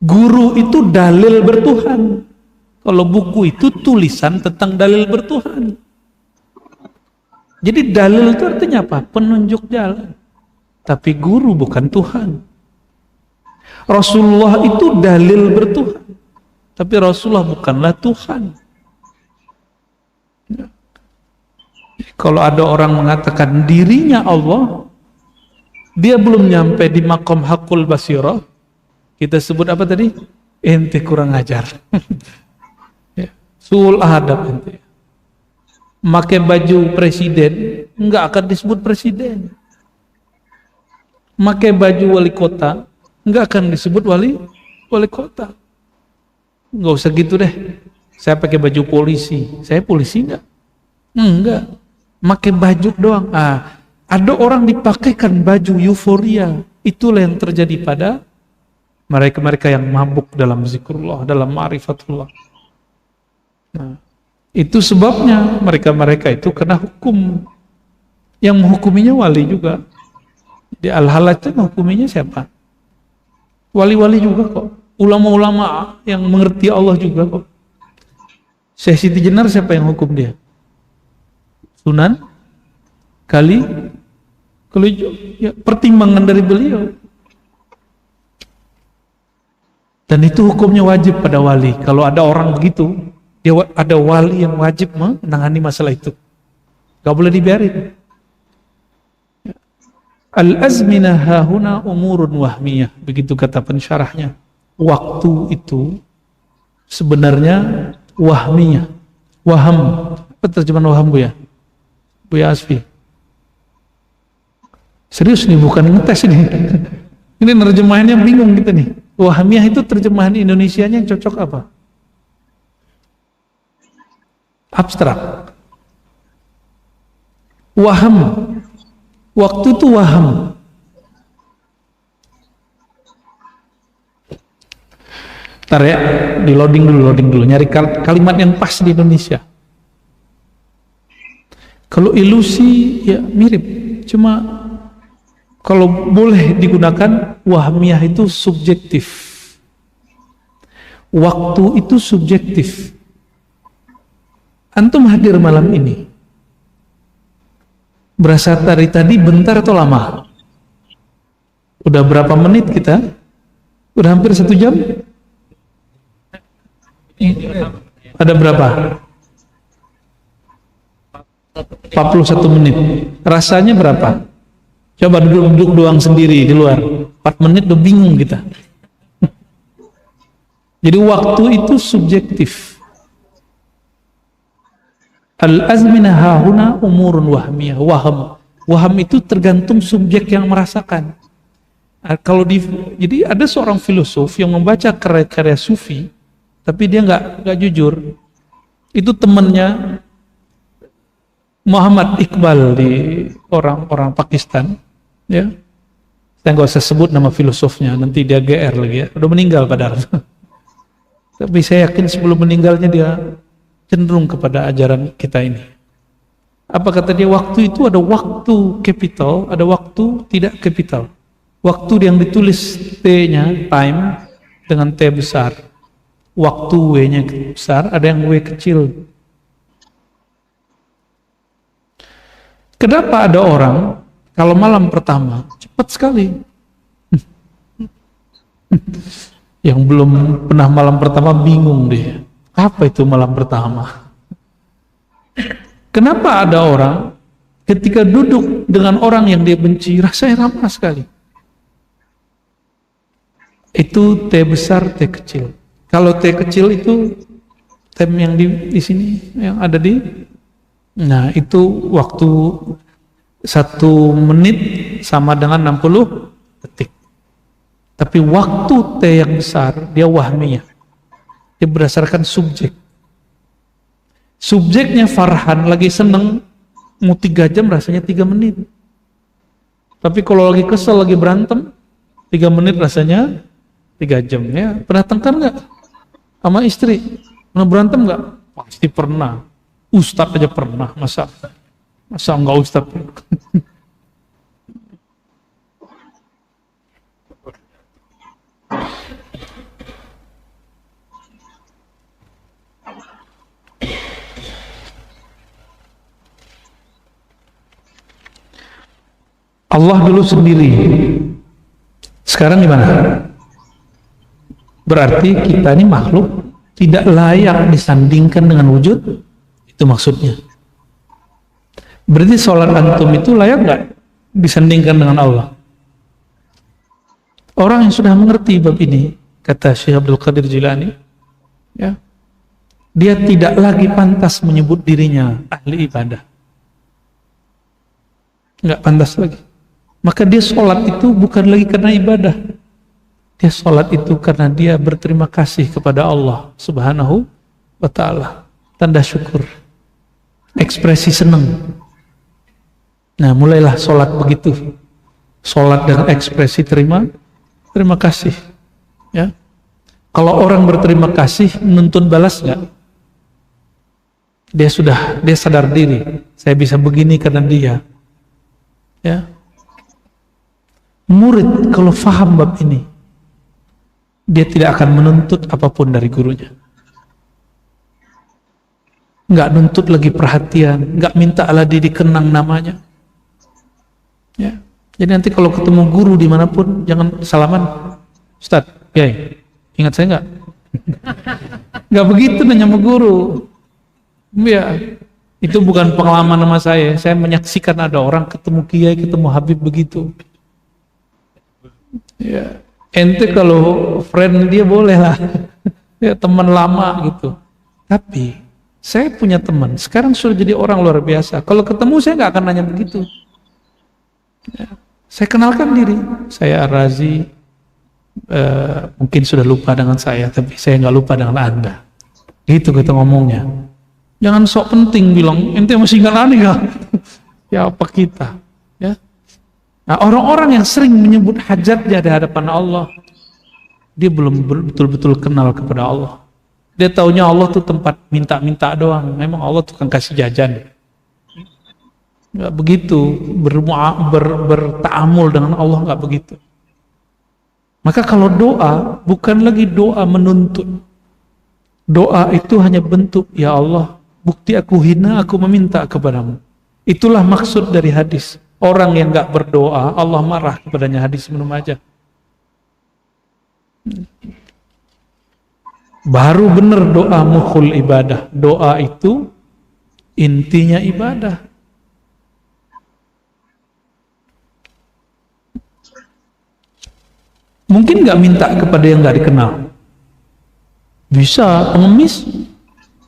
Guru itu dalil bertuhan. Kalau buku itu tulisan tentang dalil bertuhan. Jadi dalil itu artinya apa? Penunjuk jalan. Tapi guru bukan Tuhan. Rasulullah itu dalil bertuhan. Tapi Rasulullah bukanlah Tuhan. Kalau ada orang mengatakan dirinya Allah, dia belum nyampe di makom hakul basirah, kita sebut apa tadi? Ente kurang ajar. Suul adab ente. Pakai baju presiden, enggak akan disebut presiden. Pakai baju wali kota, enggak akan disebut wali kota. Enggak usah gitu deh. Saya pakai baju polisi, saya polisi enggak? Enggak. Pakai baju doang. Ada orang dipakaikan baju euforia. Itulah yang terjadi pada mereka-mereka yang mabuk dalam zikrullah, dalam ma'rifatullah. Nah, itu sebabnya mereka-mereka itu kena hukum. Yang menghukuminya wali juga. Di Al-Halaj itu menghukuminya siapa? Wali-wali juga kok. Ulama-ulama yang mengerti Allah juga kok. Syekh Siti Jenar siapa yang hukum dia? Sunan Kalijogo, ya, pertimbangan dari beliau. Dan itu hukumnya wajib pada wali. Kalau ada orang begitu, dia ada wali yang wajib menangani masalah itu. Gak boleh dibiarin. Al-azminah hahuna umurun wahmiyah. Begitu kata pensyarahnya. Waktu itu sebenarnya wahmiyah. Waham. Apa terjemahan waham, Bu ya? Buya Asfi. Serius nih, bukan ngetes ini. Ini nerjemahannya bingung kita nih. Wahmiyah itu terjemahan Indonesianya yang cocok apa? Abstrak. Waham. Waktu itu waham. Ntar ya, di loading dulu. Nyari kalimat yang pas di Indonesia. Kalau ilusi ya mirip, cuma kalau boleh digunakan wahmiyah itu subjektif. Waktu itu subjektif. Antum hadir malam ini. Berasa dari tadi bentar atau lama? Udah berapa menit kita? Udah hampir 1 jam? Ada berapa? 41 menit. Rasanya berapa? Coba duduk doang sendiri di luar. 4 menit udah bingung kita. Jadi waktu itu subjektif. Al-azminah hahuna umurun wahmiyah. Waham itu tergantung subjek yang merasakan. Jadi ada seorang filosof yang membaca karya-karya sufi, tapi dia nggak jujur. Itu temannya Muhammad Iqbal di orang Pakistan, ya. Saya nggak usah sebut nama filosofnya, nanti dia GR lagi ya. Udah meninggal padahal. Tapi saya yakin sebelum meninggalnya dia cenderung kepada ajaran kita ini. Apa kata dia? Waktu itu ada waktu capital, ada waktu tidak capital. Waktu yang ditulis T-nya, time, dengan T besar. waktu W-nya besar, ada yang W kecil. Kenapa ada orang kalau malam pertama cepat sekali? Yang belum pernah malam pertama bingung deh. Apa itu malam pertama? Kenapa ada orang ketika duduk dengan orang yang dia benci rasanya ramah sekali? Itu T besar, T kecil. Kalau T kecil itu tem yang di sini yang ada di, nah itu waktu 1 menit sama dengan 60 detik. Tapi waktu T yang besar dia wahmiyah, dia berdasarkan subjek. Subjeknya Farhan lagi seneng mau 3 jam rasanya 3 menit. Tapi kalau lagi kesel, lagi berantem 3 menit rasanya 3 jam. Ya, pernah tengkar nggak sama istri? Pernah berantem nggak? Pasti pernah. Ustadz aja pernah, masa enggak ustadz? Allah dulu sendiri, sekarang gimana? Berarti kita ini makhluk tidak layak disandingkan dengan wujud, itu maksudnya. Berarti sholat antum itu layak nggak disandingkan dengan Allah? Orang yang sudah mengerti bab ini, kata Syekh Abdul Qadir Jilani, ya, dia tidak lagi pantas menyebut dirinya ahli ibadah, nggak pantas lagi. Maka dia sholat itu bukan lagi karena ibadah, dia sholat itu karena dia berterima kasih kepada Allah Subhanahu wa Ta'ala, tanda syukur, ekspresi senang. Nah, mulailah sholat begitu, sholat dengan ekspresi terima kasih. Ya, kalau orang berterima kasih menuntut balas nggak? Dia sadar diri, saya bisa begini karena dia. Ya, murid kalau faham bab ini, dia tidak akan menuntut apapun dari gurunya. Nggak nuntut lagi perhatian, nggak minta Allah dikenang namanya. Ya, jadi nanti kalau ketemu guru dimanapun jangan salaman, Ustadz, Yai, ingat saya nggak? Nggak begitu nanya sama guru. Ya, itu bukan pengalaman sama saya menyaksikan ada orang ketemu Kiai, ketemu Habib begitu. Ya, ente kalau friend dia boleh lah, ya teman lama gitu. Tapi saya punya teman, sekarang sudah jadi orang luar biasa. Kalau ketemu saya nggak akan nanya begitu. Ya, saya kenalkan diri, saya Ar-Razi, mungkin sudah lupa dengan saya, tapi saya nggak lupa dengan Anda. Gitu kita ngomongnya. Jangan sok penting bilang, ente masih ingat aneh nggak? Ya apa kita? Ya. Nah, orang-orang yang sering menyebut hajatnya di hadapan Allah, dia belum betul-betul kenal kepada Allah. Dia taunya Allah tuh tempat minta-minta doang. Memang Allah tukang kasih jajan. Nggak begitu, bertaamul dengan Allah nggak begitu. Maka kalau doa bukan lagi doa menuntut. Doa itu hanya bentuk, ya Allah, bukti aku hina, aku meminta kepadamu. Itulah maksud dari hadis. Orang yang nggak berdoa, Allah marah kepadanya, hadis Ibnu Majah. Baru benar doa mukhul ibadah. Doa itu intinya ibadah. Mungkin nggak minta kepada yang nggak dikenal. Bisa, pengemis.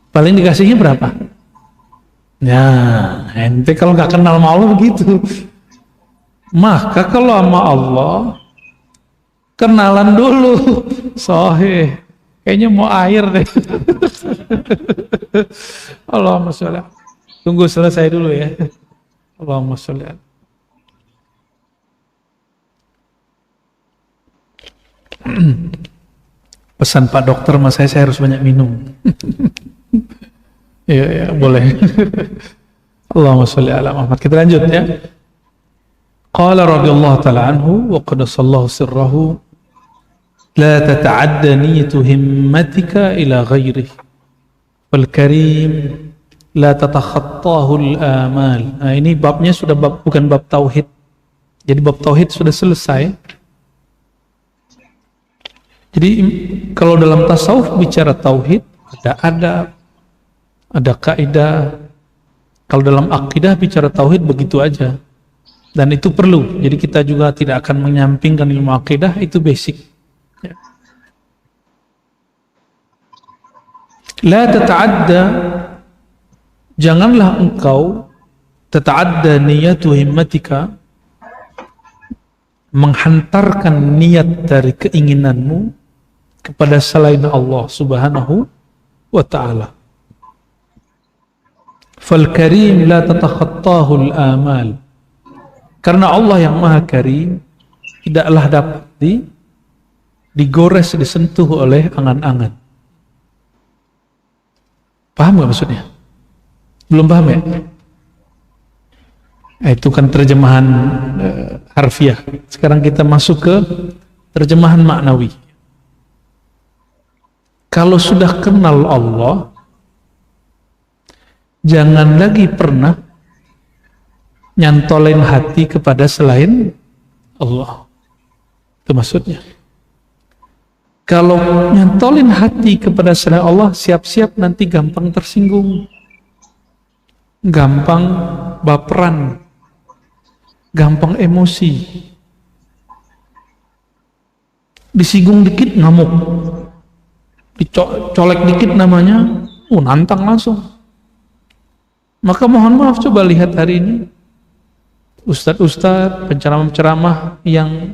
Paling dikasihnya berapa? Nah, ente kalau nggak kenal sama Allah begitu. Maka kalau sama Allah, kenalan dulu. Sahih. Kayaknya mau air deh. Allahumma sholli. Tunggu selesai dulu ya. Allahumma sholli. Pesan Pak Dokter sama saya harus banyak minum. Ya, boleh. Allahumma sholli ala Muhammad. Kita lanjut ya. Qala radhiyallahu ta'ala anhu wa qadasallahu sirrahu La tata'adda niyatu himmatika ila ghairih. Wal karim la tatakhattahu al-amal. Nah, ini babnya sudah bukan bab tauhid. Jadi bab tauhid sudah selesai. Jadi kalau dalam tasawuf bicara tauhid, ada adab, ada kaidah. Kalau dalam akidah bicara tauhid begitu aja. Dan itu perlu. Jadi kita juga tidak akan menyampingkan ilmu akidah, itu basic. La tata'adda, janganlah engkau tata'adda niyatu himmatika, menghantarkan niat dari keinginanmu kepada selain Allah subhanahu wa ta'ala. Fal karim la tatakhattahu al-amal. Karena Allah yang maha karim tidaklah dapat digores, disentuh oleh angan-angan. Paham gak maksudnya? Belum paham ya? Itu kan terjemahan harfiah. Sekarang kita masuk ke terjemahan maknawi. Kalau sudah kenal Allah, jangan lagi pernah nyantolin hati kepada selain Allah. Itu maksudnya. Kalau nyantolin hati kepada selain Allah, siap-siap nanti gampang tersinggung, gampang baperan, gampang emosi, disinggung dikit ngamuk, dicolek dikit namanya, nantang langsung. Maka mohon maaf, coba lihat hari ini ustadz-ustadz, penceramah-penceramah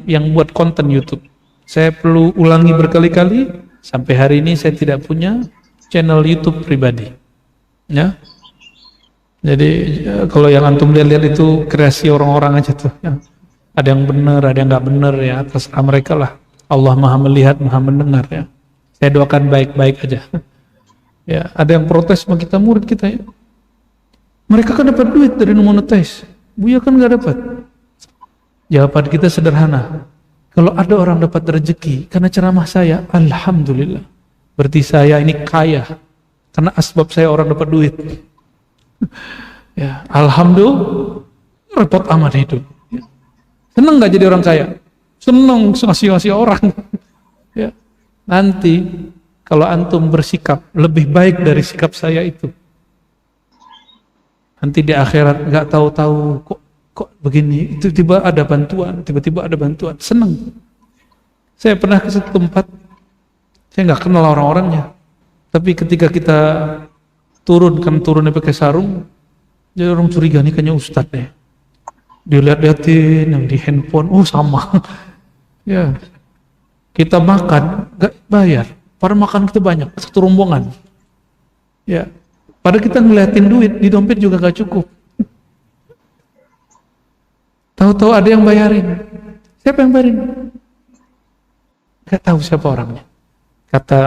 yang buat konten YouTube. Saya perlu ulangi berkali-kali, sampai hari ini saya tidak punya channel YouTube pribadi. Ya. Jadi kalau yang antum lihat-lihat itu kreasi orang-orang aja tuh. Ya. Ada yang benar, ada yang nggak benar ya, terserah mereka lah. Allah maha melihat, maha mendengar ya. Saya doakan baik-baik aja. Ya, ada yang protes sama kita, murid kita ya. Mereka kan dapat duit dari monetize, Buya kan nggak dapat. Jawaban kita sederhana. Kalau ada orang dapat rezeki karena ceramah saya, alhamdulillah. Berarti saya ini kaya karena asbab saya orang dapat duit. Ya, alhamdulillah. Repot amat hidup. Ya. Seneng nggak jadi orang kaya? Seneng ngasih-ngasih orang. Ya. Nanti kalau antum bersikap lebih baik dari sikap saya itu, nanti di akhirat nggak tahu-tahu kok begini, tiba-tiba ada bantuan, seneng. Saya pernah ke satu tempat, saya nggak kenal orang-orangnya, tapi ketika kita turunnya pakai sarung, jadi orang curiga nih kayaknya ustadz deh. Dilihat-liatin yang di handphone, sama. Ya, kita makan nggak bayar, padahal makan kita banyak, satu rombongan. Ya, padahal kita ngeliatin duit di dompet juga nggak cukup. Tahu-tahu ada yang bayarin. Siapa yang bayarin? Gak tahu siapa orangnya. Kata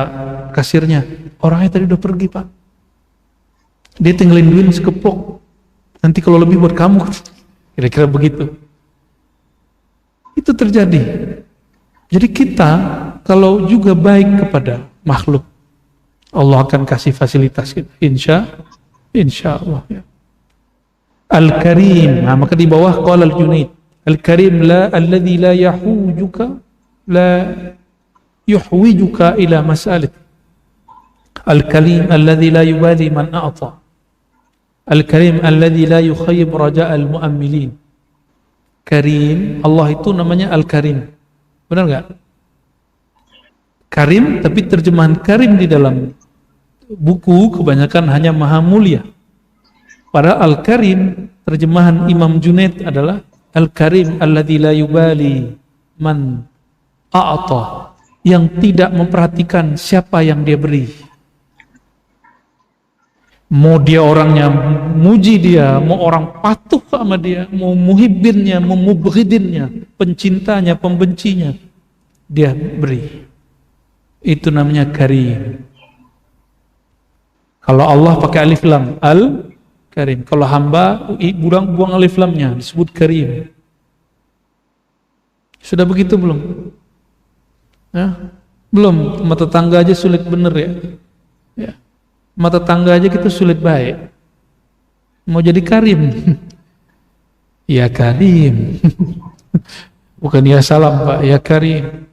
kasirnya, orangnya tadi udah pergi pak. Dia tinggalin duit sekepok. Nanti kalau lebih buat kamu. Kira-kira begitu. Itu terjadi. Jadi kita kalau juga baik kepada makhluk, Allah akan kasih fasilitas kita. Insya Allah ya. Al-Karim, nah, maka di bawah qala al-Junaid, Al-Karim la alladhi la yuhwijuka ila mas'alit. Al-Karim alladhi la yubali man a'ta. Al-Karim alladhi la yukhayyib raja' al-mu'ammilin. Karim, Allah itu namanya Al-Karim. Benar enggak? Karim, tapi terjemahan Karim di dalam buku kebanyakan hanya Maha Mulia. Padahal Al-Karim, terjemahan Imam Junaid adalah Al-Karim alladzi la yubali man a'ta, yang tidak memperhatikan siapa yang dia beri. Mau dia orangnya muji dia, mau orang patuh sama dia, mau muhibbinnya, mau mubghidinnya, pencintanya, pembencinya, dia beri. Itu namanya Karim. Kalau Allah pakai alif lam, Karim. Kalau hamba buang alif lamnya, disebut Karim. Sudah begitu belum? Ya? Belum, sama tetangga aja sulit bener ya. Ya. Sama tetangga aja kita sulit baik. Mau jadi karim. Ya karim. Bukan ya salam Pak, ya karim.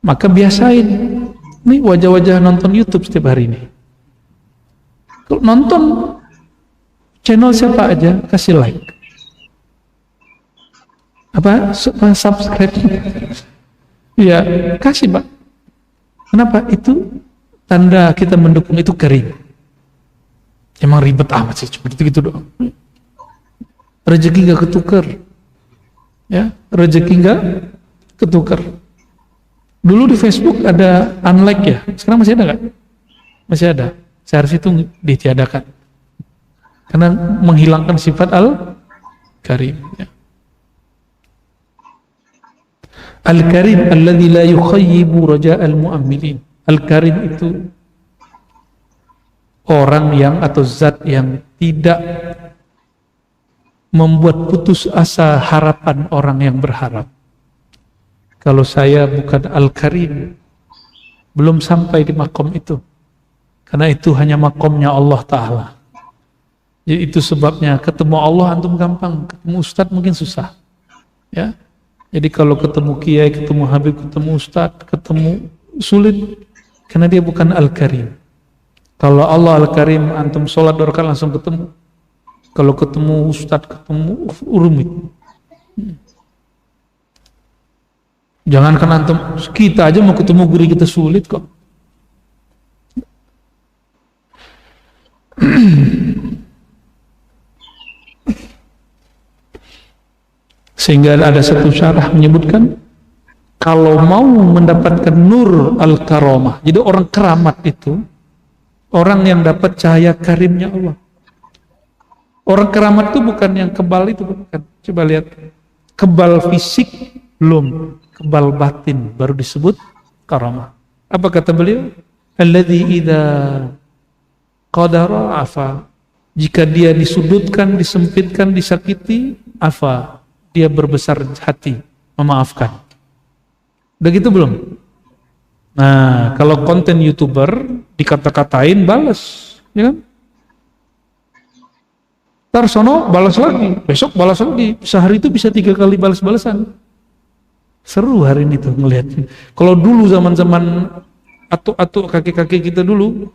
Maka biasain. Nih wajah-wajah nonton YouTube setiap hari ini. Kalau nonton channel siapa aja, kasih like. Apa? Subscribe. Ya, kasih Pak. Kenapa? Itu tanda kita mendukung, itu karim. Emang ribet amat sih, cuma gitu doang. Rezeki gak ketukar. Ya, rezeki gak ketukar. Dulu di Facebook ada unlike ya, sekarang masih ada nggak? Masih ada. Seharusnya itu ditiadakan karena menghilangkan sifat al-karim. Ya. Al-karim alladzi la yukhayyibu raja'al mu'ammilin. Al-karim itu orang yang atau zat yang tidak membuat putus asa harapan orang yang berharap. Kalau saya bukan Al-Karim, belum sampai di makom itu. Karena itu hanya makomnya Allah Ta'ala. Jadi itu sebabnya ketemu Allah antum gampang, ketemu Ustadz mungkin susah. Ya. Jadi kalau ketemu Kiai, ketemu Habib, ketemu Ustadz, ketemu sulit. Karena dia bukan Al-Karim. Kalau Allah Al-Karim, antum sholat 2 rakaat langsung ketemu. Kalau ketemu Ustadz, ketemu rumit. Jangankan antum, kita aja mau ketemu guru kita sulit kok. Sehingga ada satu syarah menyebutkan, kalau mau mendapatkan nur al-karamah, jadi orang keramat itu, orang yang dapat cahaya karimnya Allah. Orang keramat itu bukan yang kebal itu, bukan. Coba lihat, kebal fisik belum, kebal batin baru disebut karamah. Apa kata beliau? Alladzi idza qadara afa. Jika dia disudutkan, disempitkan, disakiti, afa, dia berbesar hati, memaafkan. Udah gitu belum? Nah, kalau konten YouTuber dikata-katain balas, ya kan? Ntar sono balas lagi, besok balas lagi, sehari itu bisa 3 kali balas-balasan. Seru hari ini tuh ngelihat. Kalau dulu zaman-zaman atuk-atuk kakek-kakek kita dulu,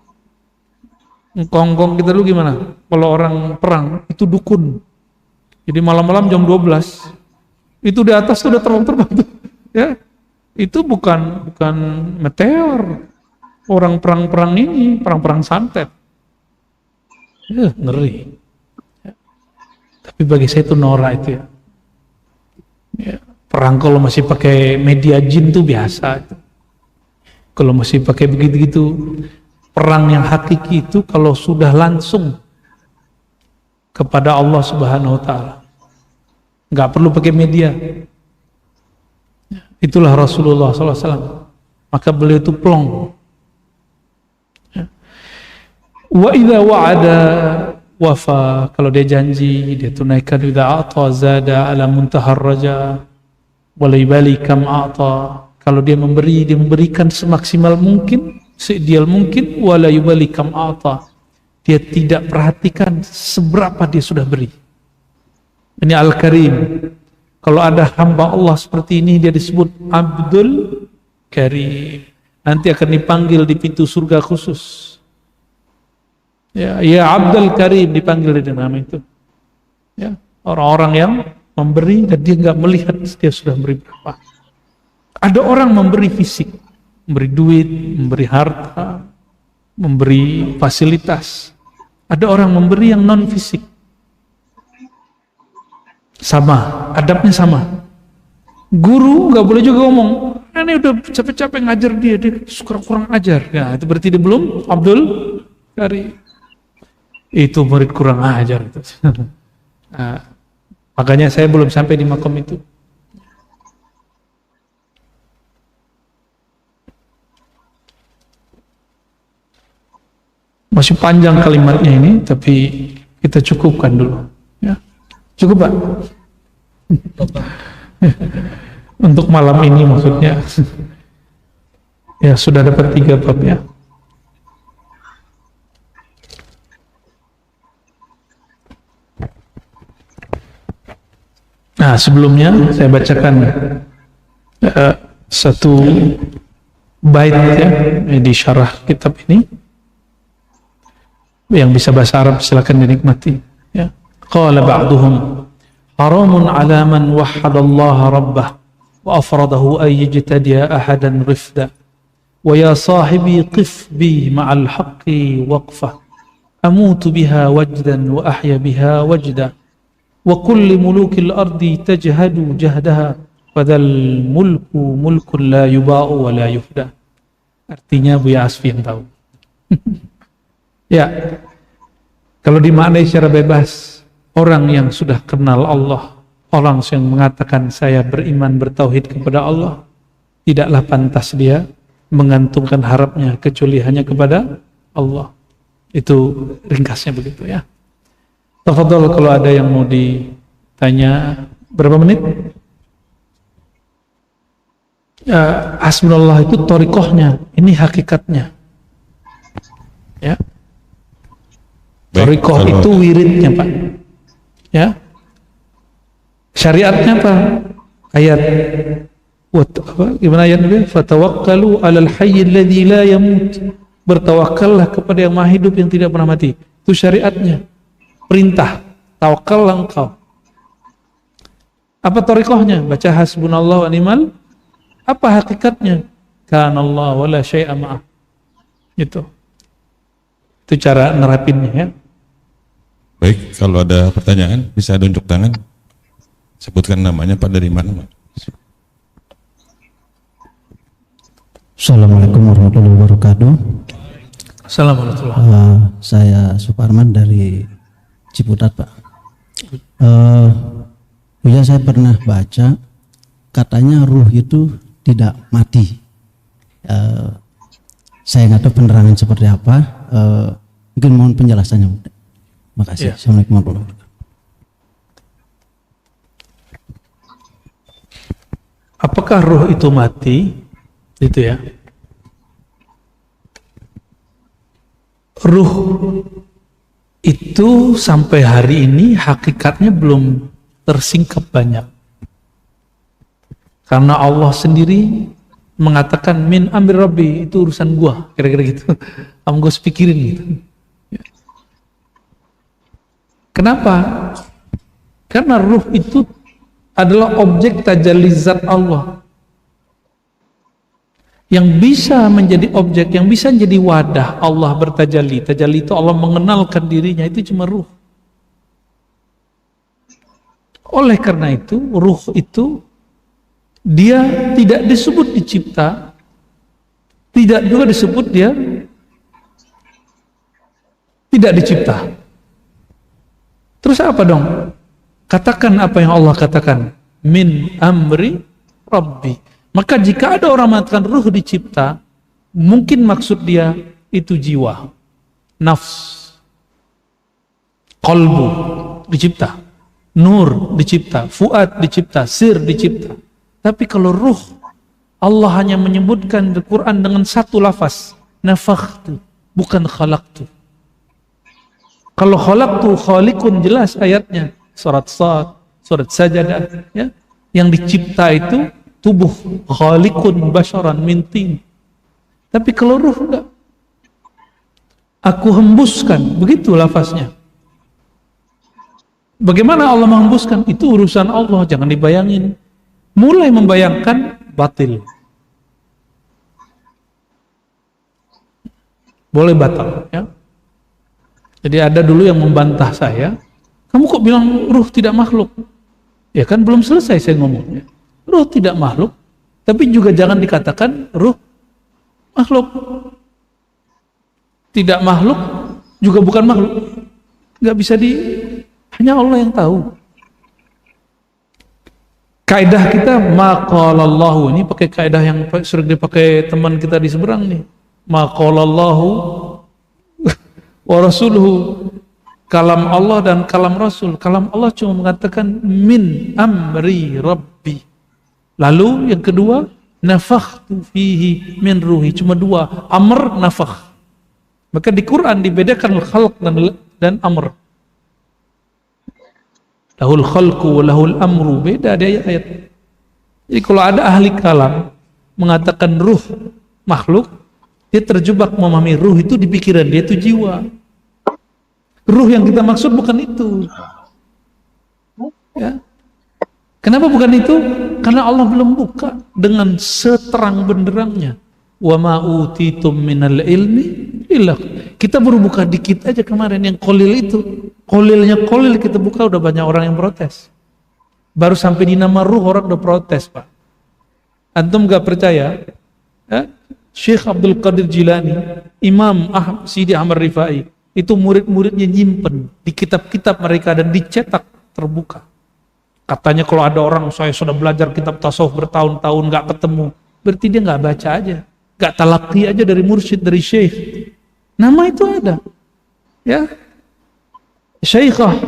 ngkong-ngkong kita dulu gimana? Kalau orang perang itu dukun. Jadi malam-malam jam 12 itu di atas tuh udah terbang-terbang tuh. Ya. Itu bukan meteor. Orang perang-perang ini, perang-perang santet. Ngeri. Ya. Tapi bagi saya itu norak itu ya. Ya. Perang kalau masih pakai media jin tuh biasa. Kalau masih pakai begitu-gitu, perang yang hakiki itu kalau sudah langsung kepada Allah Subhanahu wa Ta'ala, nggak perlu pakai media. Itulah Rasulullah SAW. Maka beliau itu plong. Wa idza wa'ada wafa. Kalau dia janji, dia tunaikan. Idza a'ta zada ala muntahar raja. Walaibali kam a'ta. Kalau dia memberi, dia memberikan semaksimal mungkin, seideal mungkin. Walaibali kam a'ta. Dia tidak perhatikan seberapa dia sudah beri. Ini Al-Karim. Kalau ada hamba Allah seperti ini, dia disebut Abdul Karim. Nanti akan dipanggil di pintu surga khusus. Ya Abdul Karim dipanggil di nama itu. Ya, orang-orang yang memberi dan dia nggak melihat dia sudah memberi berapa. Ada orang memberi fisik, memberi duit, memberi harta, memberi fasilitas. Ada orang memberi yang non fisik. Sama, adabnya sama. Guru nggak boleh juga ngomong, ini udah capek-capek ngajar dia kurang ajar. Ya, itu berarti dia belum Abdul Karim. Itu murid kurang ajar itu. Nah, makanya saya belum sampai di makom itu. Masih panjang kalimatnya ini, tapi kita cukupkan dulu. Ya. Cukup Pak? Untuk malam ini maksudnya. Ya, sudah dapat 3 bab ya. Nah, sebelumnya saya bacakan satu bait ya di syarah kitab ini. Yang bisa bahasa Arab silakan dinikmati ya. Qala ba'duhum haramun 'ala man wahhada Allah rabbah wa afradahu ay yajtadiya ahadan rifda wa ya sahibi qif bi ma'al haqqi waqfa amutu biha wajdan wa ahya biha wajda wa kulli mulukil ardi tajhadu jahdaha fadhal mulku mulkun la yuba'u wa la yufda. Artinya Buya Asfi yang tahu. Ya, kalau dimaknai secara bebas, orang yang sudah kenal Allah, orang yang mengatakan saya beriman bertauhid kepada Allah, tidaklah pantas dia menggantungkan harapnya kecuali hanya kepada Allah. Itu ringkasnya begitu ya. Tafadhol kalau ada yang mau ditanya. Berapa menit? Hasbunallah itu thariqahnya, ini hakikatnya. Ya. Thariqah itu wiridnya, Pak. Ya. Syariatnya apa? Ayat gimana ayatnya? Fatawakkalu 'alal hayyil ladzi la yamut. Bertawakallah kepada yang Maha hidup yang tidak pernah mati. Itu syariatnya. Perintah. Tawakallah engkau. Apa thariqahnya? Baca hasbunallah wa ni'mal. Apa hakikatnya? Kana Allah wa la syai'a ma'ah. Itu cara nerapinnya ya. Baik, kalau ada pertanyaan bisa tunjuk tangan. Sebutkan namanya, Pak, dari mana, Pak? Assalamualaikum warahmatullahi wabarakatuh. Assalamualaikum. Saya Suparman dari Ciputat, Pak. Ya, saya pernah baca katanya ruh itu tidak mati. Saya nggak tahu penerangan seperti apa. Mungkin mohon penjelasannya. Makasih. Ya. Assalamualaikum warahmatullahi wabarakatuh. Apakah ruh itu mati? Itu ya. Ruh itu sampai hari ini hakikatnya belum tersingkap banyak. Karena Allah sendiri mengatakan min amri rabbi, itu urusan gua, kira-kira gitu. Kamu gua pikirin gitu. Kenapa? Karena ruh itu adalah objek tajalli zat Allah. Yang bisa menjadi objek, yang bisa menjadi wadah Allah bertajalli. Tajalli itu Allah mengenalkan dirinya, itu cuma ruh. Oleh karena itu, ruh itu dia tidak disebut dicipta, tidak juga disebut dia tidak dicipta. Terus apa dong? Katakan apa yang Allah katakan, min amri rabbi. Maka jika ada orang mengatakan ruh dicipta, mungkin maksud dia itu jiwa, nafs, qalbu dicipta, nur dicipta, fuad dicipta, sir dicipta. Tapi kalau ruh, Allah hanya menyebutkan di Quran dengan satu lafaz, nafakhtu, bukan khalaqtu. Kalau khalaqtu, khaliqun jelas ayatnya, surat Sad, surat Sajadah, ya. Yang dicipta itu tubuh, khaliqun basharan min tin. Tapi kalau ruh enggak. Aku hembuskan, begitu lafaznya. Bagaimana Allah menghembuskan? Itu urusan Allah, jangan dibayangin. Mulai membayangkan batil. Boleh batal, ya. Jadi ada dulu yang membantah saya, kamu kok bilang ruh tidak makhluk? Ya kan belum selesai saya ngomongnya. Ruh tidak makhluk, tapi juga jangan dikatakan ruh makhluk. Tidak makhluk, juga bukan makhluk. Nggak bisa hanya Allah yang tahu. Kaidah kita maqalallahu, ini pakai kaidah yang sering dipakai teman kita di seberang nih. Maqalallahu wa rasuluhu, kalam Allah dan kalam Rasul. Kalam Allah cuma mengatakan min amri rabbi, Lalu yang kedua, nafakhtu fihi min ruhi, cuma dua, amr, nafakh. Maka di Quran dibedakan khalq dan amr. Lahul khalqu wa lahul amru, beda di ayat-ayat. Jadi kalau ada ahli kalam mengatakan ruh makhluk, dia terjebak memahami ruh itu di pikiran dia itu jiwa. Ruh yang kita maksud bukan itu. Ya. Kenapa bukan itu? Karena Allah belum buka dengan seterang benderangnya. Wa ma utitum minal ilmi illa. Kita baru buka dikit aja kemarin yang kolil itu. Kolilnya kolil kita buka udah banyak orang yang protes. Baru sampai di nama ruh orang udah protes, Pak. Antum gak percaya? Syekh Abdul Qadir Jilani, Imam Sidi Ahmad Rifai, itu murid-muridnya nyimpen di kitab-kitab mereka dan dicetak terbuka. Katanya kalau ada orang, saya sudah belajar kitab tasawuf bertahun-tahun gak ketemu, berarti dia gak baca aja, gak talaqi aja dari mursyid, dari syekh. Nama itu ada, ya. Syekhah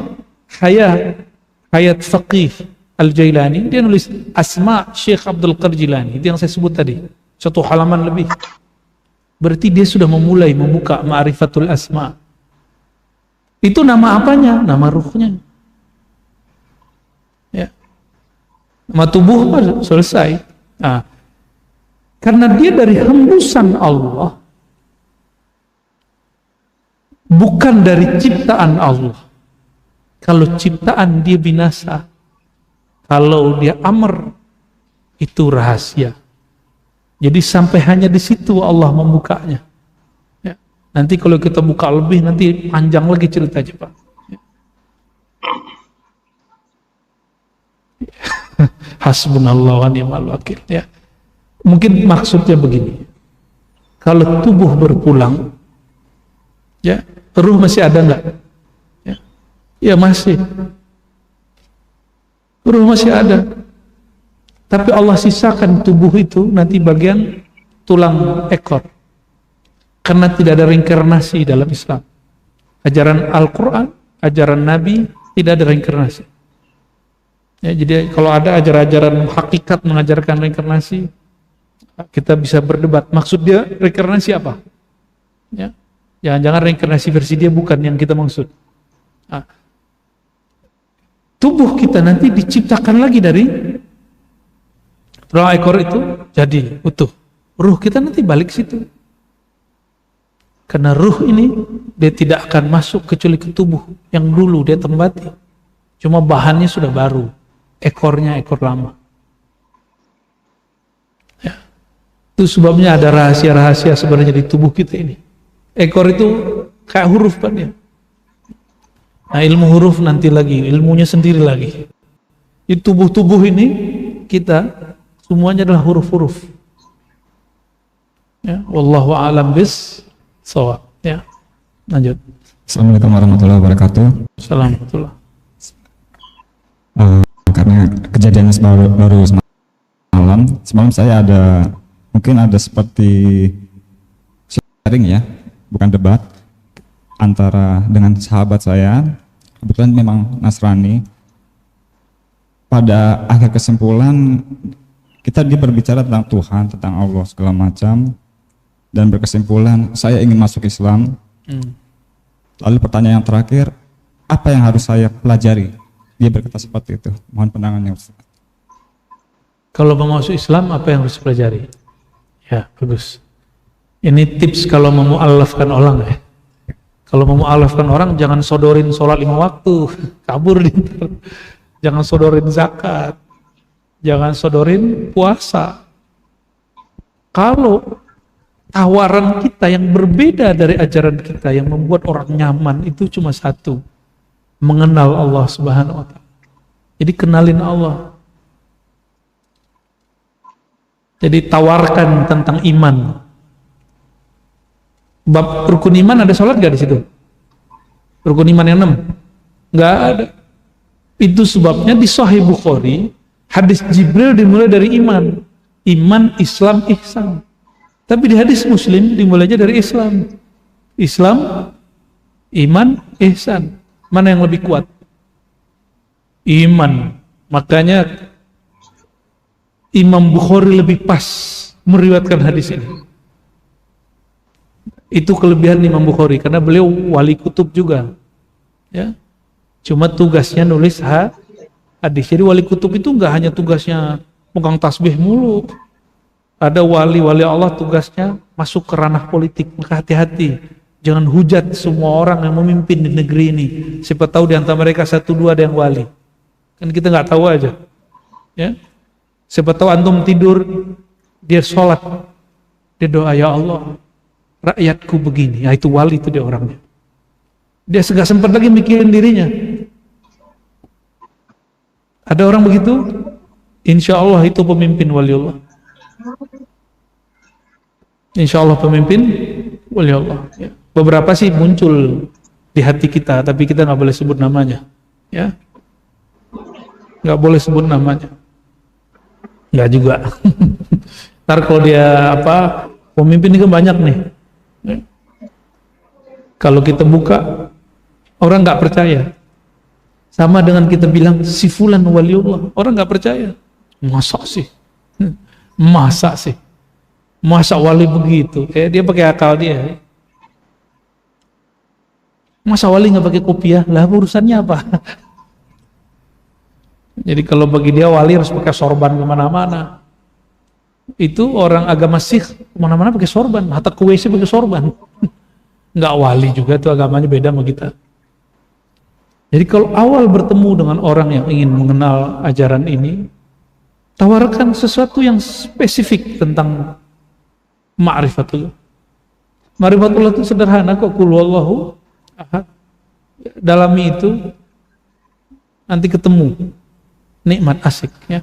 Hayat Faqih Al-Jailani, dia nulis Asma Syekh Abdul Qadir Jilani, itu yang saya sebut tadi, 1 halaman lebih. Berarti dia sudah memulai membuka Ma'rifatul Asma. Itu nama apanya? Nama ruhnya. Ya. Nama tubuh selesai. Nah, karena dia dari hembusan Allah, bukan dari ciptaan Allah. Kalau ciptaan dia binasa, kalau dia amr itu rahasia. Jadi sampai hanya di situ Allah membukanya. Ya. Nanti kalau kita buka lebih nanti panjang lagi ceritanya, Pak. Ya. Hasbunallah wa ni'mal wakil. Ya. Mungkin maksudnya begini. Kalau tubuh berpulang, ya, ruh masih ada enggak? Ya, ya masih. Ruh masih ada. Tapi Allah sisakan tubuh itu nanti bagian tulang ekor. Karena tidak ada reinkarnasi dalam Islam. Ajaran Al-Quran, ajaran Nabi, tidak ada reinkarnasi. Ya, jadi kalau ada ajaran-ajaran hakikat mengajarkan reinkarnasi, kita bisa berdebat. Maksud dia reinkarnasi apa? Ya, jangan-jangan reinkarnasi versi dia bukan yang kita maksud. Nah, tubuh kita nanti diciptakan lagi dari tulang ekor itu jadi utuh. Ruh kita nanti balik situ. Karena ruh ini dia tidak akan masuk kecuali ke tubuh yang dulu dia tempati. Cuma bahannya sudah baru. Ekornya ekor lama. Ya. Itu sebabnya ada rahasia-rahasia sebenarnya di tubuh kita ini. Ekor itu kayak huruf kan ya. Nah, ilmu huruf nanti lagi, ilmunya sendiri lagi. Di tubuh-tubuh ini kita semuanya adalah huruf-huruf. Ya, wallahu a'lam bis-shawab. Ya. Lanjut. Assalamualaikum warahmatullahi wabarakatuh. Assalamualaikum. Karena kejadian baru semalam saya mungkin ada seperti sharing ya, bukan debat antara dengan sahabat saya, kebetulan memang Nasrani. Pada akhir kesimpulan dia berbicara tentang Tuhan, tentang Allah segala macam, dan berkesimpulan saya ingin masuk Islam. Lalu pertanyaan yang terakhir, apa yang harus saya pelajari? Dia berkata seperti itu. Mohon pandangannya, Ustaz. Kalau mau masuk Islam, apa yang harus pelajari? Ya, bagus. Ini tips kalau mau mu'alafkan orang ya. Kalau mau mu'alafkan orang, jangan sodorin sholat 5 waktu, kabur di ntar. Jangan sodorin zakat, jangan sodorin puasa. Kalau tawaran kita yang berbeda dari ajaran kita yang membuat orang nyaman itu cuma satu, mengenal Allah Subhanahu wa ta'ala. Jadi kenalin Allah. Jadi tawarkan tentang iman. Bab rukun iman ada sholat gak di situ? Rukun iman yang 6? Gak ada. Itu sebabnya di Sahih Bukhari hadis Jibril dimulai dari iman. Iman, Islam, ihsan. Tapi di hadis Muslim dimulainya dari Islam. Islam, iman, ihsan. Mana yang lebih kuat? Iman. Makanya Imam Bukhari lebih pas meriwayatkan hadis ini. Itu kelebihan Imam Bukhari karena beliau wali kutub juga. Ya. Cuma tugasnya nulis hadis. Jadi wali kutub itu enggak hanya tugasnya pegang tasbih mulu. Ada wali-wali Allah tugasnya masuk ke ranah politik. Maka hati-hati. Jangan hujat semua orang yang memimpin di negeri ini. Siapa tahu di antara mereka 1-2 ada yang wali. Kan kita nggak tahu aja. Ya. Siapa tahu antum tidur, dia sholat, dia doa, ya Allah, rakyatku begini. Ya, itu wali, itu dia orangnya. Dia nggak sempat lagi mikirin dirinya. Ada orang begitu, insya Allah itu pemimpin waliullah. Insya Allah pemimpin waliullah. Ya. Beberapa sih muncul di hati kita, tapi kita nggak boleh sebut namanya. Ya, nggak boleh sebut namanya. Nggak juga. Ntar kalau dia pemimpin ini kan banyak nih. Kalau kita buka, orang nggak percaya. Sama dengan kita bilang si fulan waliullah, orang nggak percaya. Masa sih? Masa wali begitu? Dia pakai akal dia. Masa wali nggak pakai kopiah? Lah urusannya apa? Jadi kalau bagi dia wali harus pakai sorban kemana-mana. Itu orang agama Sikh kemana-mana pakai sorban, hatta ke WC pakai sorban. Nggak wali juga, itu agamanya beda sama kita. Jadi kalau awal bertemu dengan orang yang ingin mengenal ajaran ini, tawarkan sesuatu yang spesifik tentang ma'rifatullah. Ma'rifatullah itu sederhana kok, qul huwallahu ahad. Dalami itu, nanti ketemu. Nikmat asik ya.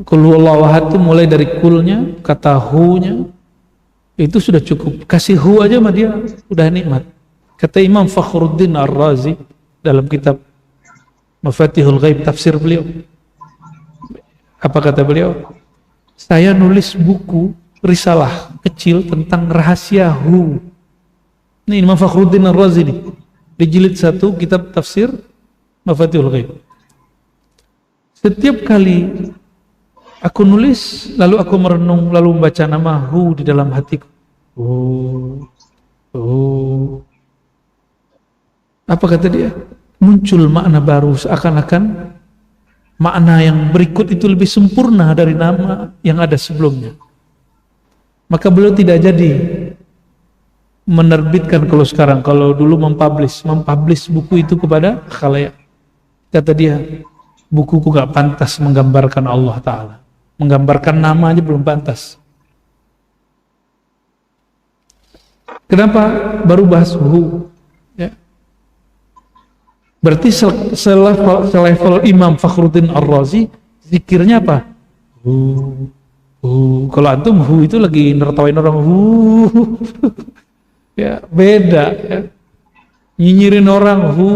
Qul huwallahu ahad itu mulai dari kulnya, kata hu-nya itu sudah cukup. Kasih hu aja sama dia udah nikmat. Kata Imam Fakhruddin Ar-Razi dalam kitab Mafatihul Ghaib tafsir beliau. Apa kata beliau? Saya nulis buku risalah kecil tentang rahasia hu. Ini Imam Fakhruddin Ar-Razi nih. Di jilid 1 kitab tafsir Mafatihul Ghaib. Setiap kali aku nulis, lalu aku merenung, lalu membaca nama hu di dalam hatiku. Apa kata dia? Muncul makna baru, seakan-akan makna yang berikut itu lebih sempurna dari nama yang ada sebelumnya. Maka beliau tidak jadi menerbitkan kalau dulu mempublish buku itu kepada khalayak. Kata dia, bukuku gak pantas menggambarkan Allah Ta'ala. Menggambarkan nama aja belum pantas. Kenapa baru bahas hu? Ya. Berarti selevel Imam Fakhruddin Ar-Razi, zikirnya apa? Hu. Kalau antum hu itu lagi nertawain orang hu. Ya, beda ya. Nyinyirin orang hu.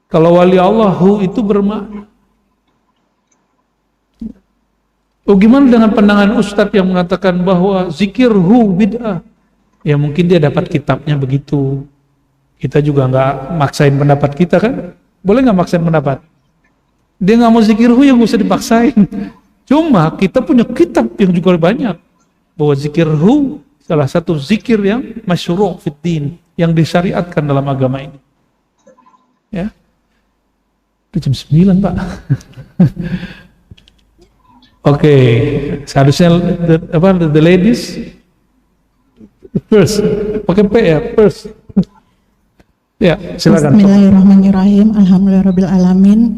Kalau wali Allah hu itu bermakna. Oh, gimana dengan pandangan ustadz yang mengatakan bahwa zikir hu bid'ah? Ya mungkin dia dapat kitabnya begitu. Kita juga nggak maksain pendapat kita kan? Boleh nggak maksain pendapat? Dia nggak mau zikir hu, ya nggak usah dipaksain. Cuma kita punya kitab yang juga banyak bahwa zikir hu salah satu zikir yang masyru' fid din, yang disyariatkan dalam agama ini. Ya. Jam 9, Pak. Oke, seharusnya the ladies first, pakai P ya, first. Ya, silakan. Bismillahirrahmanirrahim. Alhamdulillahirabbil alamin.